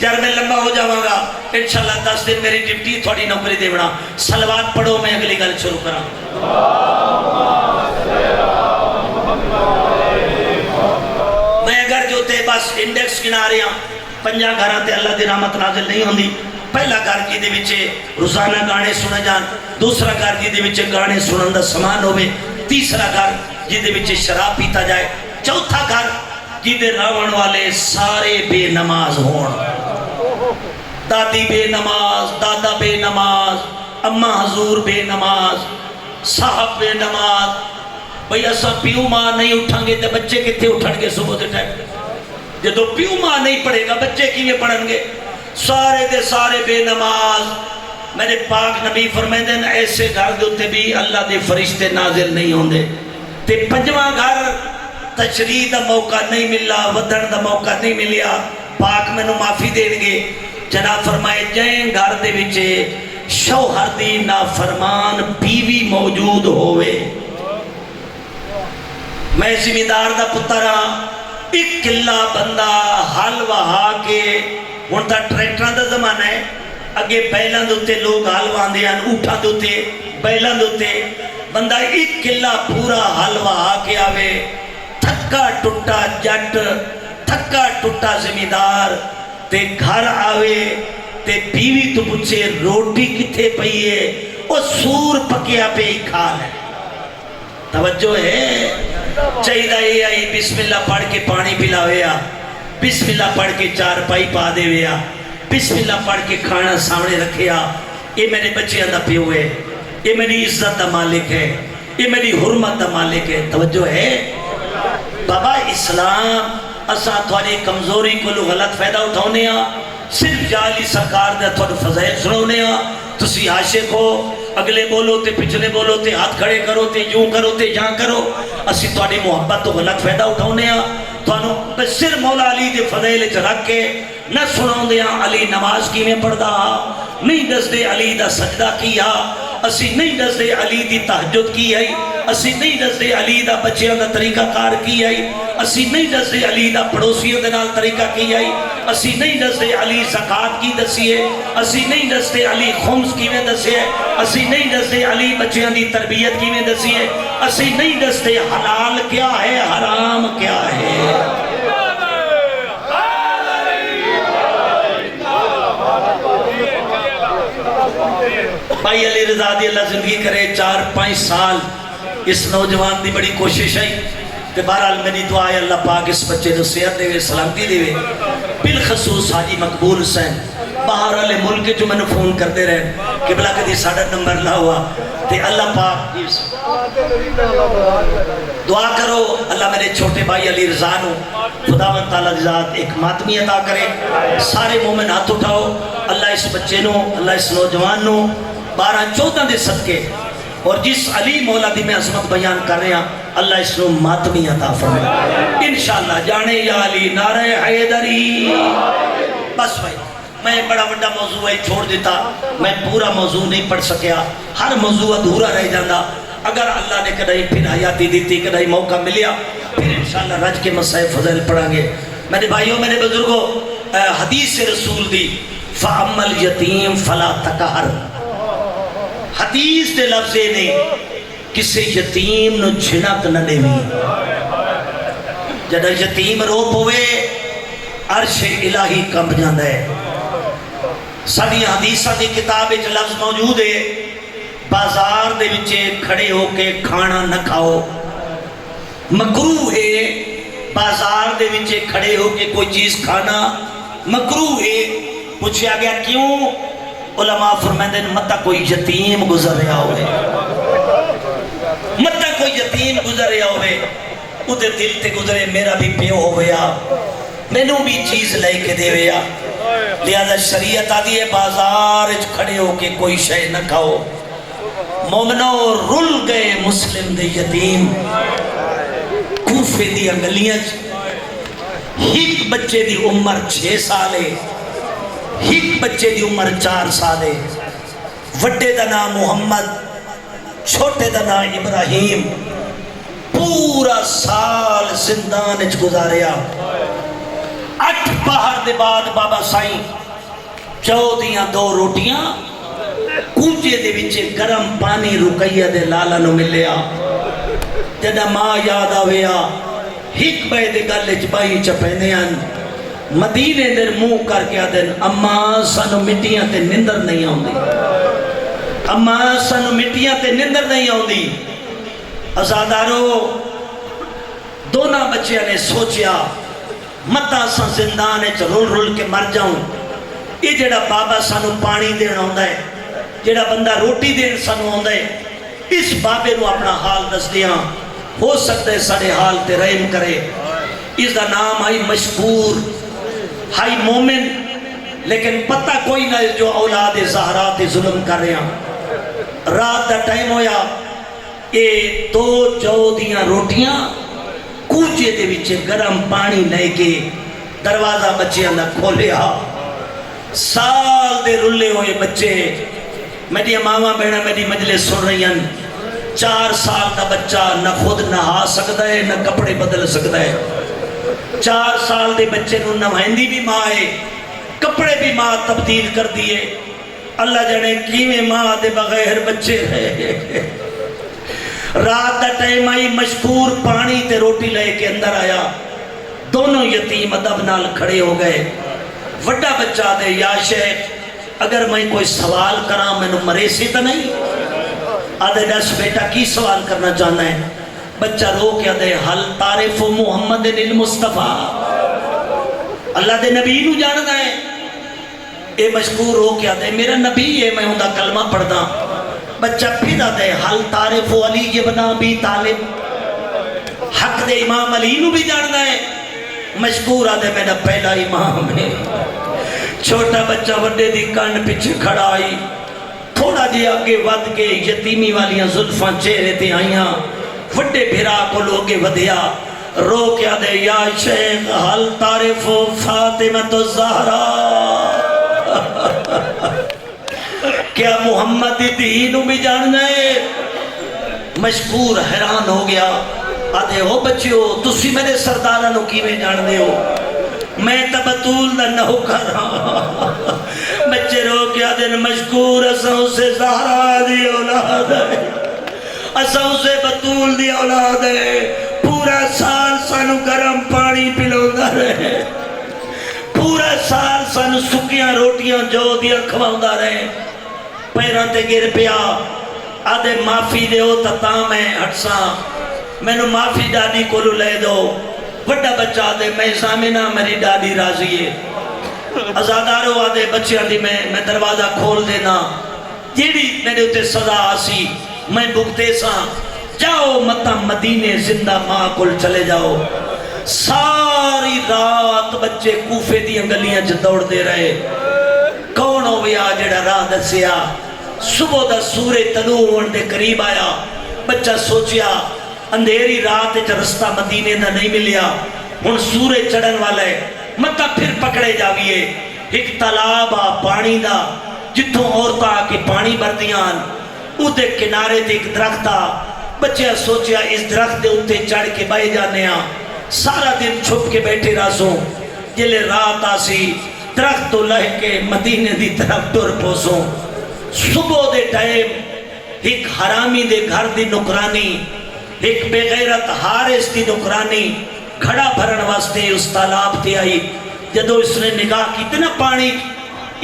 یار میں لمبا ہو جاواں گا، انشاءاللہ 10 دن میری ڈیوٹی تھوڑی نوکری دیونا۔ صلوات پڑھو، میں اگلی گل شروع کراں۔ میں اگر جو تے بس انڈیکس گنا رہا، 5 گھراں تے اللہ دی رحمت نازل نہیں ہوندی۔ پہلا گھر جی دے وچے روزانہ گانے سنے جان، دوسرا گھر جی دے وچے گانے سنن دا سامان ہوئے، تیسرا گھر جی دے وچے شراب پیتا جائے، چوتھا گھر جی دے راون والے سارے بے نماز ہون، دادی بے نماز، دادا بے نماز، اماں حضور بے نماز، صاحب بے نماز۔ بھئی ایسا پیو ماں نہیں اٹھیں گے تو بچے کتنے اٹھن گے صبح دے ٹائم؟ جدو پیو ماں نہیں پڑھے گا بچے کیویں پڑھن گے؟ سارے دے سارے بے نماز۔ میرے پاک نبی فرمائے دن ایسے گھر دوتے بھی اللہ دے فرشتے نازل نہیں ہوندے۔ تے 5واں گھر تشریح دا موقع نہیں ملا، ودن دا موقع نہیں ملیا، پاک میں نو معافی دیں گے۔ جناب فرمائے جائیں گھر دے وچے شوہر دی نافرمان بیوی موجود ہوئے۔ میں زمیندار دا پتر ہاں، ایک کلہ بندہ حل وہا کے، ہن تا ٹریکٹراں دا زمانہ ہے، اگے بیلاں دوتے لوگ حل واندے ہیں، اٹھاں دوتے بیلاں دوتے، بندہ ایک کلہ پورا حل وہا کے آوے، تھکا ٹوٹا جٹ، تھکا ٹوٹا زمیندار تے گھر آوے تے بیوی تو پوچھے روٹی کتھے پئیے؟ وہ سور پکیا پہ ہی کھا لے۔ توجہ ہے؟ چاہیدہ یہ آئی بسم اللہ پڑھ کے پانی پلاویا، بسم اللہ پڑھ کے چار پائی پا دے ویا، بسم اللہ پڑھ کے کھانا سامنے رکھیا۔ یہ میرے بچے اندہ پہ ہوئے، یہ میری عزت دا مالک ہے، یہ میری حرمت دا مالک ہے۔ توجہ ہے؟ بابا اسلام اساں تھوڑی کمزوری کو لو غلط فائدہ اٹھاؤنے ہاں، صرف جالی سرکار دے تھوڑی فضائل سنونے ہاں، تسی عاشق ہو، اگلے بولو تے پچھلے بولو تے ہاتھ کھڑے کرو تے یوں کرو تے جہاں کرو، اسی تھوڑی محبت تو غلط فائدہ اٹھاؤنے ہاں، تھوڑی صرف مولا علی دے فضائل چ رکھ کے نہ سناؤں دے ہاں علی نماز کی میں پڑھ دا، نہیں دس دے علی دا سجدہ کیا، اسی نہیں دس دے علی دی تہجد کی ہے، اسی نہیں دس دے علی دا بچیاں دا طریقہ کار کی ہے، اسی نہیں دس دے علی دا پڑوسیوں دے نال طریقہ کی ہے، اسی نہیں دس دے علی زکاة کی دسی ہے، اسی نہیں دس دے علی خمس کی میں دسی ہے، اسی نہیں دس دے علی بچیاں دی تربیت کی میں دسی ہے، اسی نہیں دس دے حلال کیا ہے حرام کیا ہے۔ بھائی علی رضا دی اللہ زندگی کرے 4-5 سال اس نوجوان دی بڑی کوشش ہے کہ بہرحال میری دعا ہے اللہ پاک اس بچے کو صحت دے سلامتی دے بالخصوص حاجی مقبول حسین بہرحال ملک جو میں نے فون کرتے رہے کہ بلا کدی ساڑھا نمبر لا ہوا تے اللہ پاک دعا کرو اللہ میرے چھوٹے بھائی علی رضا نو خداوند تعالیٰ دی ذات ایک ماتمی عطا کرے، سارے مومن ہاتھ اٹھاؤ، اللہ اس بچے نو، اللہ اس نوجوان نو 12-14 دے صدقے اور جس علی مولا دی میں عظمت بیان کر رہے ہیں اللہ اس نو ماتمی عطا فرمائے انشاءاللہ۔ جانے یا علی نعرہ حیدری۔ بس بھائی میں بڑا بڑا موضوع ہے چھوڑ دیتا، میں پورا موضوع نہیں پڑھ سکیا، ہر موضوع ادھورا رہ جاندہ، اگر اللہ نے کدھائی پھر حیاتی دیتی کدھائی موقع ملیا پھر انشاءاللہ رج کے مسائل فضل پڑھیں گے۔ میرے بھائیوں میرے بزرگوں حدیث رسول دی فَأَمَّا الْيَتِيمْ فَلَا تَقَهَرْ، حدیث دے لفظے نے کسے یتیم نو جھنک نہ دے بھی، جدہ یتیم روپ ہوئے عرش الہی کمب جاندہ ہے۔ ساری حدیثہ دی کتاب ایک لفظ موجود ہے بازار دے وچے کھڑے ہو کے کھانا نہ کھاؤ، مکروہ ہے بازار دے وچے کھڑے ہو کے کوئی چیز کھانا مکروہ ہے۔ پوچھا گیا کیوں؟ علماء فرمائندے متا کوئی یتیم گزر رہا ہوئے، متا کوئی یتیم گزر رہا ہوئے، اُدھے دل تے گزرے میرا بھی پیو ہویا، میں نو بھی چیز لے کے دے ویا، لہذا شریعت آدھی ہے بازار کھڑے ہو کے کوئی شے نہ کھاؤ۔ مومنو رل گئے مسلم دے یتیم کوفے دی انگلیاں، ایک بچے دی عمر 6 سال ہے، ایک بچے دی عمر 4 سال ہے، وڈے دا نام محمد، چھوٹے دا نام ابراہیم، پورا سال زندان اچ گزاریا۔ 8 پہر دے بعد بابا سائیں 14 2 روٹیاں کونجے دے وچے گرم پانی رقیہ دے لالا نو ملیا، جدہ ماں یاد آویا ہک بے دے گلے چپائی چپینے مدینے در منہ کر کے آدھن اماں سانو مٹیاں تے نندر نہیں آؤں دی، اماں سانو مٹیاں تے نندر نہیں آؤں دی۔ ازادارو دونہ بچیاں نے سوچیا متا سا زندان ہے رول رول کے مر جاؤں، یہ جڑا بابا سانو پانی دین آؤں ہے، جڑا بندہ روٹی دین سانو آؤں ہے، اس بابے نو اپنا حال دس دیا، ہو سکتا ہے سارے حال تے رحم کرے۔ اس دا نام آئی مشکور، ہائی مومن، لیکن پتہ کوئی نہ جو اولاد زہرا تے ظلم کر رہے ہیں۔ رات دا ٹائم ہویا، یہ 2 جو دیاں روٹیاں کوچے دے وچے گرم پانی لے کے دروازہ بچے نہ کھولیا، سال دے رلے ہوئے بچے، میری ماما بہنا میری مجلس سن رہی ہیں، 4 سال دا بچہ نہ خود نہا سکتا ہے نہ کپڑے بدل سکتا ہے، 4 سال دے بچے نو نمائندی بھی ماں ہے، کپڑے بھی ماں تبدیل کر دیے، اللہ جانے کیویں ماں دے بغیر بچے رہے۔ رات دا ٹائم آئی، مشکور پانی تے روٹی لے کے اندر آیا، دونوں یتیم ادب نال کھڑے ہو گئے۔ وڈا بچہ دے یا شیخ اگر میں کوئی سوال کراں میں نو مرے سے تو نہیں؟ آدھے دس بیٹا کی سوال کرنا چاہنا ہے؟ بچہ رو کے آدھے حل تعریف محمد المصطفیٰ، اللہ دے نبی نو جاننا ہے؟ اے مشکور رو کے آدھے میرا نبی ہے، میں ہوں دا کلمہ پڑھدا۔ بچہ پھر آدھے حل تعریف علی ابن ابی طالب، حق دے امام علی نو بھی جاننا ہے؟ مشکور آدھے میرا پہلا امام ہے۔ چھوٹا بچہ وڈے دی کان پیچھے کھڑا آئی، تھوڑا جی آگے ود کے یتیمی والیاں زلفاں چہرے تے آئیاں، وڈے بھرا کو لوگے ودیا، رو کے آدھے یا شیخ حل تعریف فاطمہ الزہرا، کیا محمد دین بھی جاننا ہے؟ مشکور حیران ہو گیا، آدھے ہو بچیو تسی میرے سردارہ نو کیویں جان دے ہو؟ میں تبتول دا نہو کر رہا۔ بچے رو کے آدھے مشکور اساں اسے زہرا دی اولاد ہے، اساں اسے بطول دی اولاد ہے، پورا سال سانو گرم پانی پلوندہ رہے، پورا سال سانو سکیاں روٹیاں جو دیا کھواؤندہ رہے۔ پیران تے گر پیا، آدھے معافی دے ہو تا میں ہٹساں، میں نو معافی ڈاڈی کو لے دو۔ وڈا بچہ آدھے میں زامنہ میری ڈاڈی راضی ہے۔ ازادارو آدھے بچے آدھی میں دروازہ کھول دینا، جیڑی میرے ہوتے سزا آسی میں بھگتے ساں، جاؤ متا مدینے زندہ ماں کل چلے جاؤ۔ ساری رات بچے کوفے دی انگلیاں دوڑ دے رہے، کون ہویا جڑا راہ دسیا؟ صبح دا سورج طلوع ہونے دے قریب آیا، بچہ سوچیا اندھیری رات وچ رستہ مدینے دا نہیں ملیا، ہن سورج چڑھن والا ہے، متا پھر پکڑے جاویے۔ ایک تالاب آ پانی دا جتھوں عورتاں آ کے پانی بھردیاں، اودے کنارے تے ایک درخت آ، بچہ سوچیا اس درخت دے اتے چڑھ کے بائے جانے آ، سارا دن چھپ کے بیٹھے راسوں، جلے رات آسی درخت تو لہ کے مدینے دی طرف ٹر پوسوں۔ صبح دے ٹائم ایک حرامی دے گھر دی نکرانی، ایک بے غیرت حارس دی نکرانی کھڑا بھرن واسطے اس تالاب تے آئی۔ جدو اس نے نگاہ کی تے نا پانی،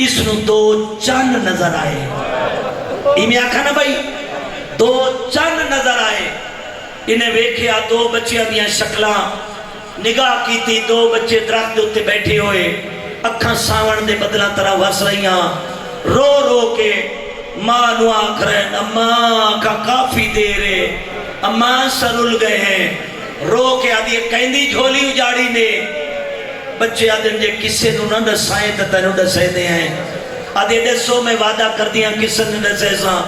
اس نو 2 چند نظر آئے۔ ایمی آکھا نا بھائی 2 چند نظر آئے۔ انہیں ویکھیا 2 بچیاں دیاں شکلاں، نگاہ کی تھی 2 بچے درخت دے اتے بیٹھے ہوئے، اکھاں ساون دے بدلاں طرح وس رہیاں، رو رو رو کے ماں نو آکھ رہے ہیں اماں کا کافی دیر ہے، اماں سرل گئے ہیں، رو کے آدھی کہندی جھولی اجاڑی نے بچے آدھے جے کسے نو نہ دسائیں تا تینو دسے دے ہیں آدھے دسو میں وعدہ کر دیا کسے نو دسے ساں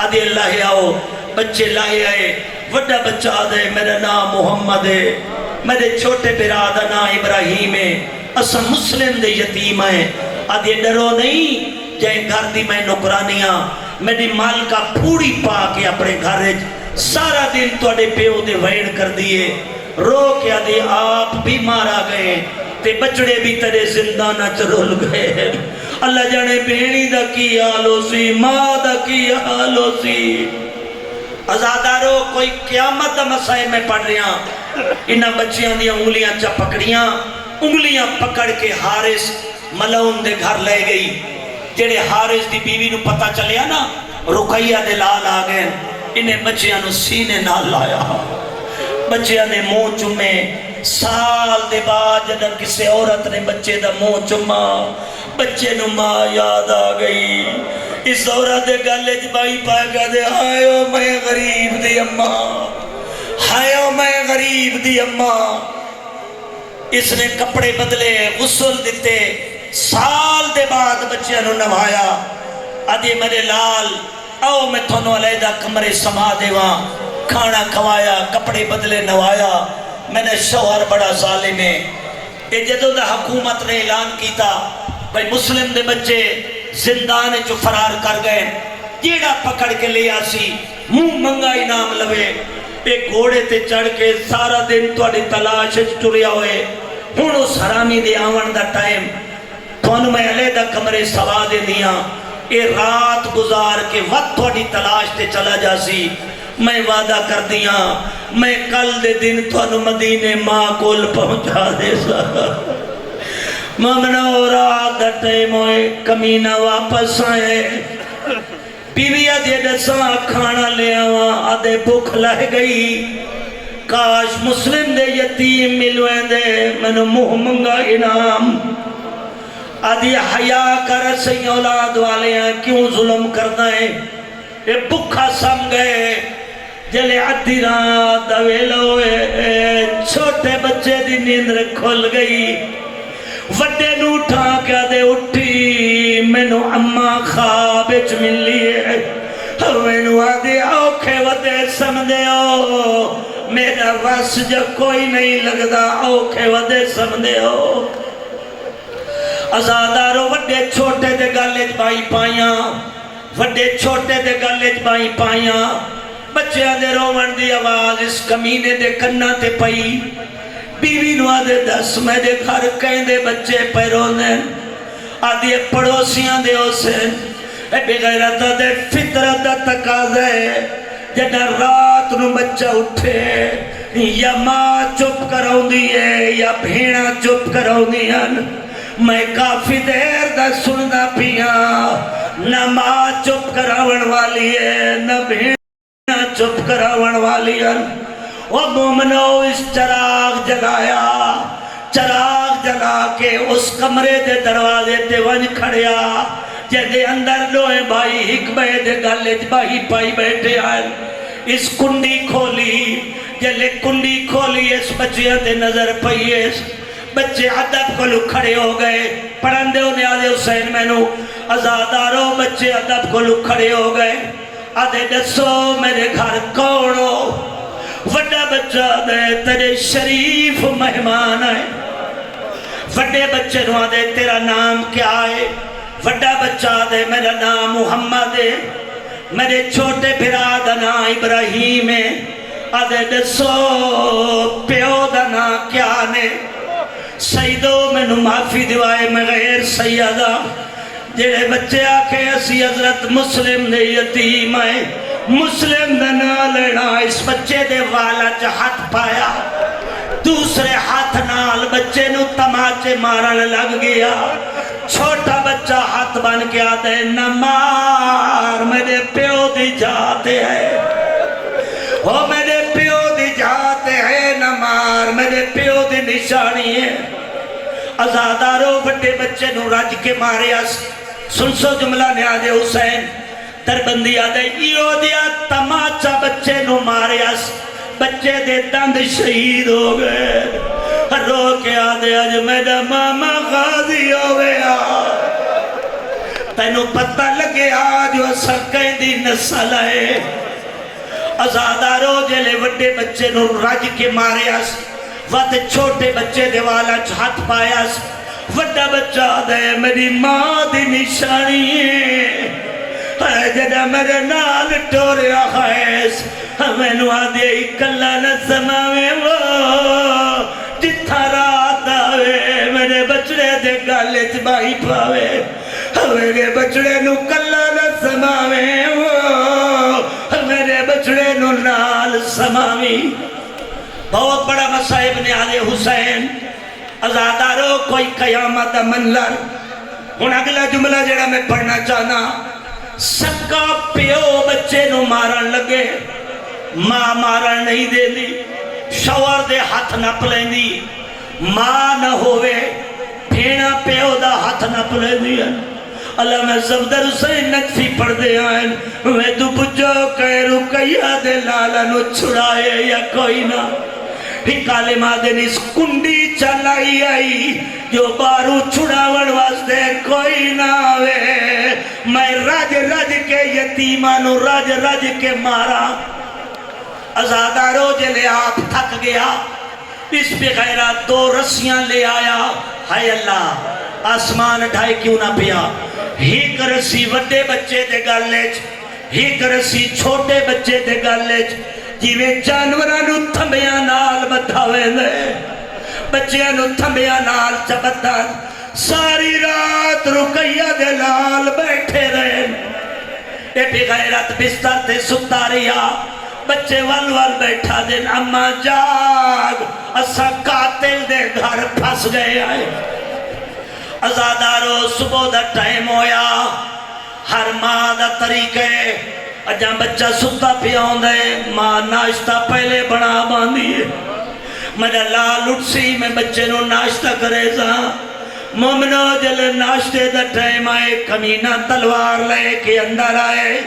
آدھے اللہ آؤ بچے لائے آئے وڈا بچہ آدھے میرا نام محمد ہے میرے چھوٹے برادہ نام ابراہیم ہے اسا مسلم دے یتیم ہیں آدھے ڈرو نہیں جائیں گھر دی میں نکرانیاں میری مال کا پھوڑی پا کے اپنے گھر سارا دن توڑے پیو دے ویڑ کر دیئے رو کے آدھے آپ بھی مارا گئے تے بچڑے بھی تیرے زندانہ چرول گئے اللہ جانے بینی دا کی آلو سی ماں دا کی آلو سی ازادارو کوئی قیامت دا مسائل میں پڑھ رہے ہیں انہاں بچیاں دیا انگلیاں چا پکڑیاں انگلیاں پکڑ کے حارث ملعون دے گھر لے گئی جڑے حارث دی بیوی نو پتہ چلیا نا رقیہ دے لال آگئے انہیں بچیاں نو سینے نہ لایا بچیاں نے منہ چمے سال دے بعد جدر کسی عورت نے بچے دا منہ چما بچے نو ماں یاد آ گئی اس عورت دے گلے جبائی پائے گا دے ہائیو میں غریب دی اماں ہائیو میں غریب دی اماں اس نے کپڑے بدلے غسل دیتے سال دے بعد بچے نو نوایا آدھے میرے لال آؤ میں تھونو علیدہ کمرے سما دے وہاں کھانا کھوایا کپڑے بدلے نوایا میں نے شوہر بڑا ظالم ہے یہ جدو دا حکومت نے اعلان کیتا بھئی مسلم دے بچے زندان جو فرار کر گئے جیڑا پکڑ کے لے آسی منہ منگا انعام لوے ایک گھوڑے تے چڑھ کے سارا دن توڑی تلاش ٹریا ہوئے ہون اس حرامی دے آون دا ٹائم تھونو میں علیدہ کمرے سوا دے دیا اے رات گزار کے وقت توڑی تلاش تے چلا جاسی میں وعدہ کر دیا میں کل دے دن تھانو مدینے ماں کول پہنچا دے سا ممنو رات دا ٹائم ہوئے کمینہ واپس آئے بیوی آدھے دساں کھانا لے آواں آدھے بھوک لہ گئی کاش مسلم دے یتیم ملویں دے منو منہ منگا انعام آدھی حیاء کر سی اولاد والے ہیں کیوں ظلم کرنا ہے یہ بکھا سم گئے جلے عدی رات دویلوے چھوٹے بچے دی نیندر کھل گئی وڈے نو اٹھا کیا دے اٹھی مینو اماں خوابچ ملی ہے مینو آدھی اوکھے ودے سمدے ہو میرا وس جو کوئی نہیں لگدا اوکھے ودے سمدے ہو ازادارو وڈے چھوٹے دے گالج بائی پائیاں وڈے چھوٹے دے گالج بائی پائیاں بچیاں دے رومن دی آواز اس کمینے دے کنہ تے پئی بیوی نو آدھے دس میں دے گھر کہیں دے بچے پیرونے آدھے پڑوسیاں دے اسے اے بغیرت دے فطرت دا تقاضے جنہ رات نو بچہ اٹھے یا ماں چپ کراؤں دیئے یا بھیڑا چپ کراؤں دیئے میں کافی دیر دا سننا پیا نہ ماں چپ کراؤن والی ہے نہ بھیڑا چپ کراؤن والی ہے وہ مومنو اس چراغ جگایا چراغ جگا کے اس کمرے دے دروازے تے ونج کھڑیا جہدے اندر لوئے بھائی حکمے دے گالج بھائی پائی بیٹھے آئے اس کنڈی کھولی جلے کنڈی کھولی اس بچیاں دے نظر پئیے بچے عدب کو لکھ کھڑے ہو گئے پڑھن دے انہیں آدھے حسین میں نو ازادارو بچے عدب کو لکھ کھڑے ہو گئے آدھے دسو میرے گھر کونو وڈا بچہ دے تیرے شریف مہمان آئے وڈے بچے نو آدھے تیرا نام کیا ہے وڈا بچہ دے میرا نام محمد ہے میرے چھوٹے بھرا دا نام ابراہیم ہے آدھے دسو پیو دا نام کیا نے سیدو میں نو معافی دیوائے میں غیر سیدہ جڑے بچے آکے اسی حضرت مسلم دے یتیم آئے مسلم دے نہ لینا اس بچے دے والا جا ہاتھ پایا دوسرے ہاتھ نال بچے نو تماچے مارن لگ گیا چھوٹا بچہ ہاتھ بن کے آدھے نہ مار میرے پیو دی جاتے ہیں وہ میرے پیو دی جاتے ہیں نہ مار میرے پیو دی نشانی ہے ازادارو بڑے بچے نو رج کے مارے اس سن سو جملہ نیاز حسین تربندی آدھے ایو دیا تماچا بچے نو ماریاس بچے دے دند شہید ہو گئے رو کے آدھے آج میرا ماما غازی ہو گیا تینو پتہ لگے آج وہ سرکیں دی نسل ہے ازادارو جلے وڈے بچے نو رج کے ماریاس وقت چھوٹے بچے دے والا ہاتھ پایاس وڈا بچہ دے میری ماں دی نشانی ہے جڑا میرے نال ٹوریا خیس ہمیں نو آدھے کلا نہ سماوے وہ جتھا رات آوے میرے بچڑے دے گالے چبائی پاوے میرے بچڑے نو کلا نہ سماوے وہ میرے بچڑے نو نال سماوی بہت بڑا مسائب نیالِ حسین ازادارو کوئی قیامت منظر ہن اگلا جملہ جڑا میں پڑھنا چاہنا سکا پیو بچے نو مارن لگے ماں مارن نہیں دے دی شوہر دے ہاتھ نپ لیں دی ماں نہ ہوئے پھینا پیو دا ہاتھ نپ لیں دی اللہ میں زفدر حسین نجفی پڑھ دے آئیں میں تو پچھو کہہ رکیہ دے لالا نو چھڑائے یا کوئی نہ ہی کالمہ دن اس کنڈی چلائی آئی جو بارو چھڑاوڑ واسدے کوئی نہ آوے میں رج رج کے یتیمانو رج رج کے مارا ازادارو جلے آپ تھک گیا اس پہ غیرات دو رسیاں لے آیا ہائے اللہ آسمان ڈھائی کیوں نہ پیا ہیک رسی وڈے بچے دے گالےچ ہیک رسی چھوٹے بچے دے گالےچ جیویں جانورانو تھمبیاں نال بدھاوے دے بچیاں نو تھمبیاں نال چبتا ساری رات رکیہ دے لال بیٹھے رہے اے بھی غیرت بستر تے ستا رہیا بچے وال وال بیٹھا دن اما جاگ اسا قاتل دے گھر پھس گئے آئے ازادارو صبح دا ٹائم ہویا ہر ماں دا طریقے اجاں بچہ ستا پیاؤں دے ماں ناشتہ پہلے بنا باندھی ہے میرا لال اٹھ سی میں بچے نو ناشتہ کرے سا مومنو جلے ناشتے دا ٹائم آئے کمینہ تلوار لے کے اندر آئے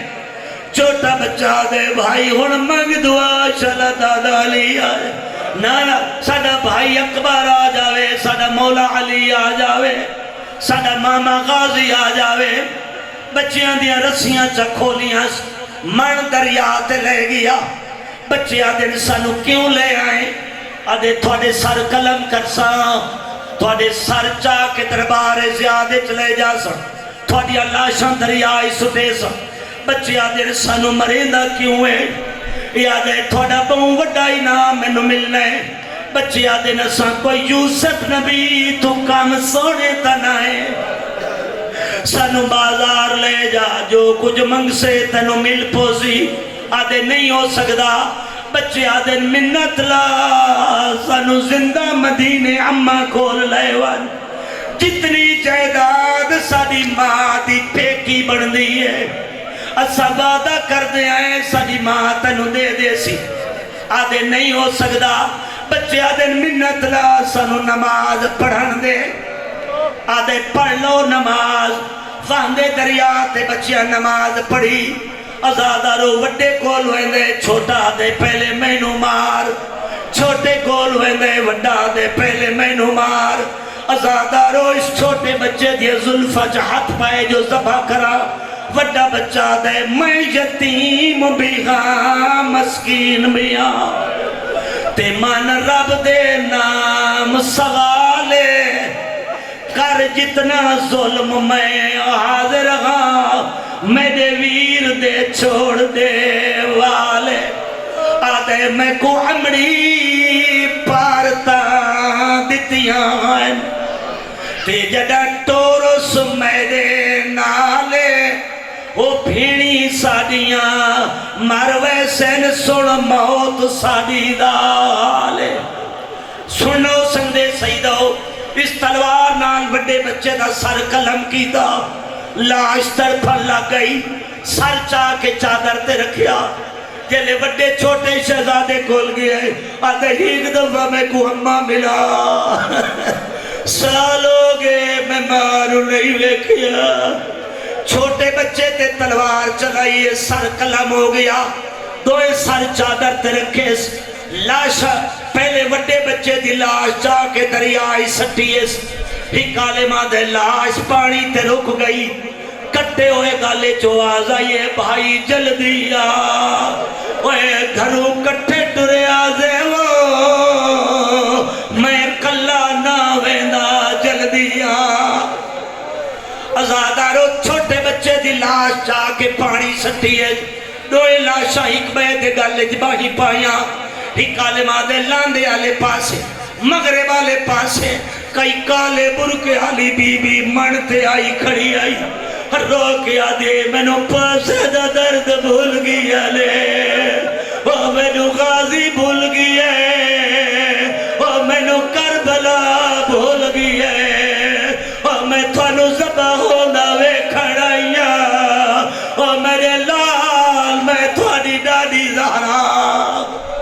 چھوٹا بچہ دے بھائی ہن منگ دعا شلا دادا علی آئے نانا ساڑا بھائی اکبر آ جاوے ساڑا مولا علی آ جاوے ساڑا ماما غازی آ جاوے بچیاں دیا رسیاں چکھولیاں من دریات لے گیا بچے آدھے سانو کیوں لے آئیں آدھے تھوڑے سر کلم کرسا تھوڑے سر چاہ کے دربار زیادہ چلے جا سا تھوڑی اللاشاں دریائی سٹے سا بچے آدھے سانو مریندہ کیوں ہے یادے تھوڑا بہوں وڈائی نام میں نو ملنے بچے آدھے نساں کوئی یوسف نبی تو کام سونے تنائے سانو بازار لے جا جو کچھ منگ سے تنو مل پوسی آدھے نہیں ہو سکدا بچے آدھے منت لا سانو زندہ مدینے اممہ کھول لے وان جتنی جائیداد ساڑی ماں دی پھیکی بڑھ دی ہے اسا وعدہ کر دے آئے ساڑی ماں تنو دے دے سی آدھے نہیں ہو سکدا بچے آدھے منت لا سانو نماز پڑھن دے آدھے پڑھ لو نماز فاندے دریاتے بچیاں نماز پڑھی ازادارو وڈے کول ہوئے دے چھوٹا دے پہلے میں نو مار چھوٹے کول ہوئے دے وڈا دے پہلے میں نو مار ازادارو اس چھوٹے بچے دے ظلفہ جہت پائے جو زبا کرا وڈا بچہ دے میں یتیم بھی ہاں مسکین بھی ہاں تے من رب دے نام سوالے کر جتنا ظلم میں حاضر ہاں میرے ویر دے چھوڑ دے والے آدھے میں کو عمری پارتا دیتیاں تے جڑا ٹورس میرے نالے وہ بھینی ساڑیاں مروے سین سن موت ساڑی دالے سنو سندے سیدو اس تلوار نال بڑے بچے دا سر کلم کی دا لاش تر پھل لگ گئی سر چاہ کے چادر تے رکھیا جلے بڑے چھوٹے شہزادے کھول گئے آدھے ایک دفعہ میں کو اممہ ملا سالوں گے میں مارو نہیں لکھیا چھوٹے بچے تے تلوار چلائیے سر قلم ہو گیا دوئے سر چادر تے رکھے لاش پہلے وڈے بچے دی لاش جا کے دریائی سٹیے ہی کالمہ دے لاش پانی تے رک گئی کٹے ہوئے گالے جو آز آئیے بھائی جلدی آ اوے گھروں کٹھے ٹرے آزے وہ میں کلا نہ ویندہ جلدی آ ازادارو چھوٹے بچے دی لاش جا کے پانی سٹی ہے دوئے لاشا ایک بیدے گالے جباہی پائیاں ہی کالمہ دے لاندے آلے پاسے مغرب آلے پاسے کئی کالے برکے آلی بی بی منتے آئی کھڑی آئی رو کے آدھے میں نو پاسے دا درد بھول گیا لے وہ میں نو غازی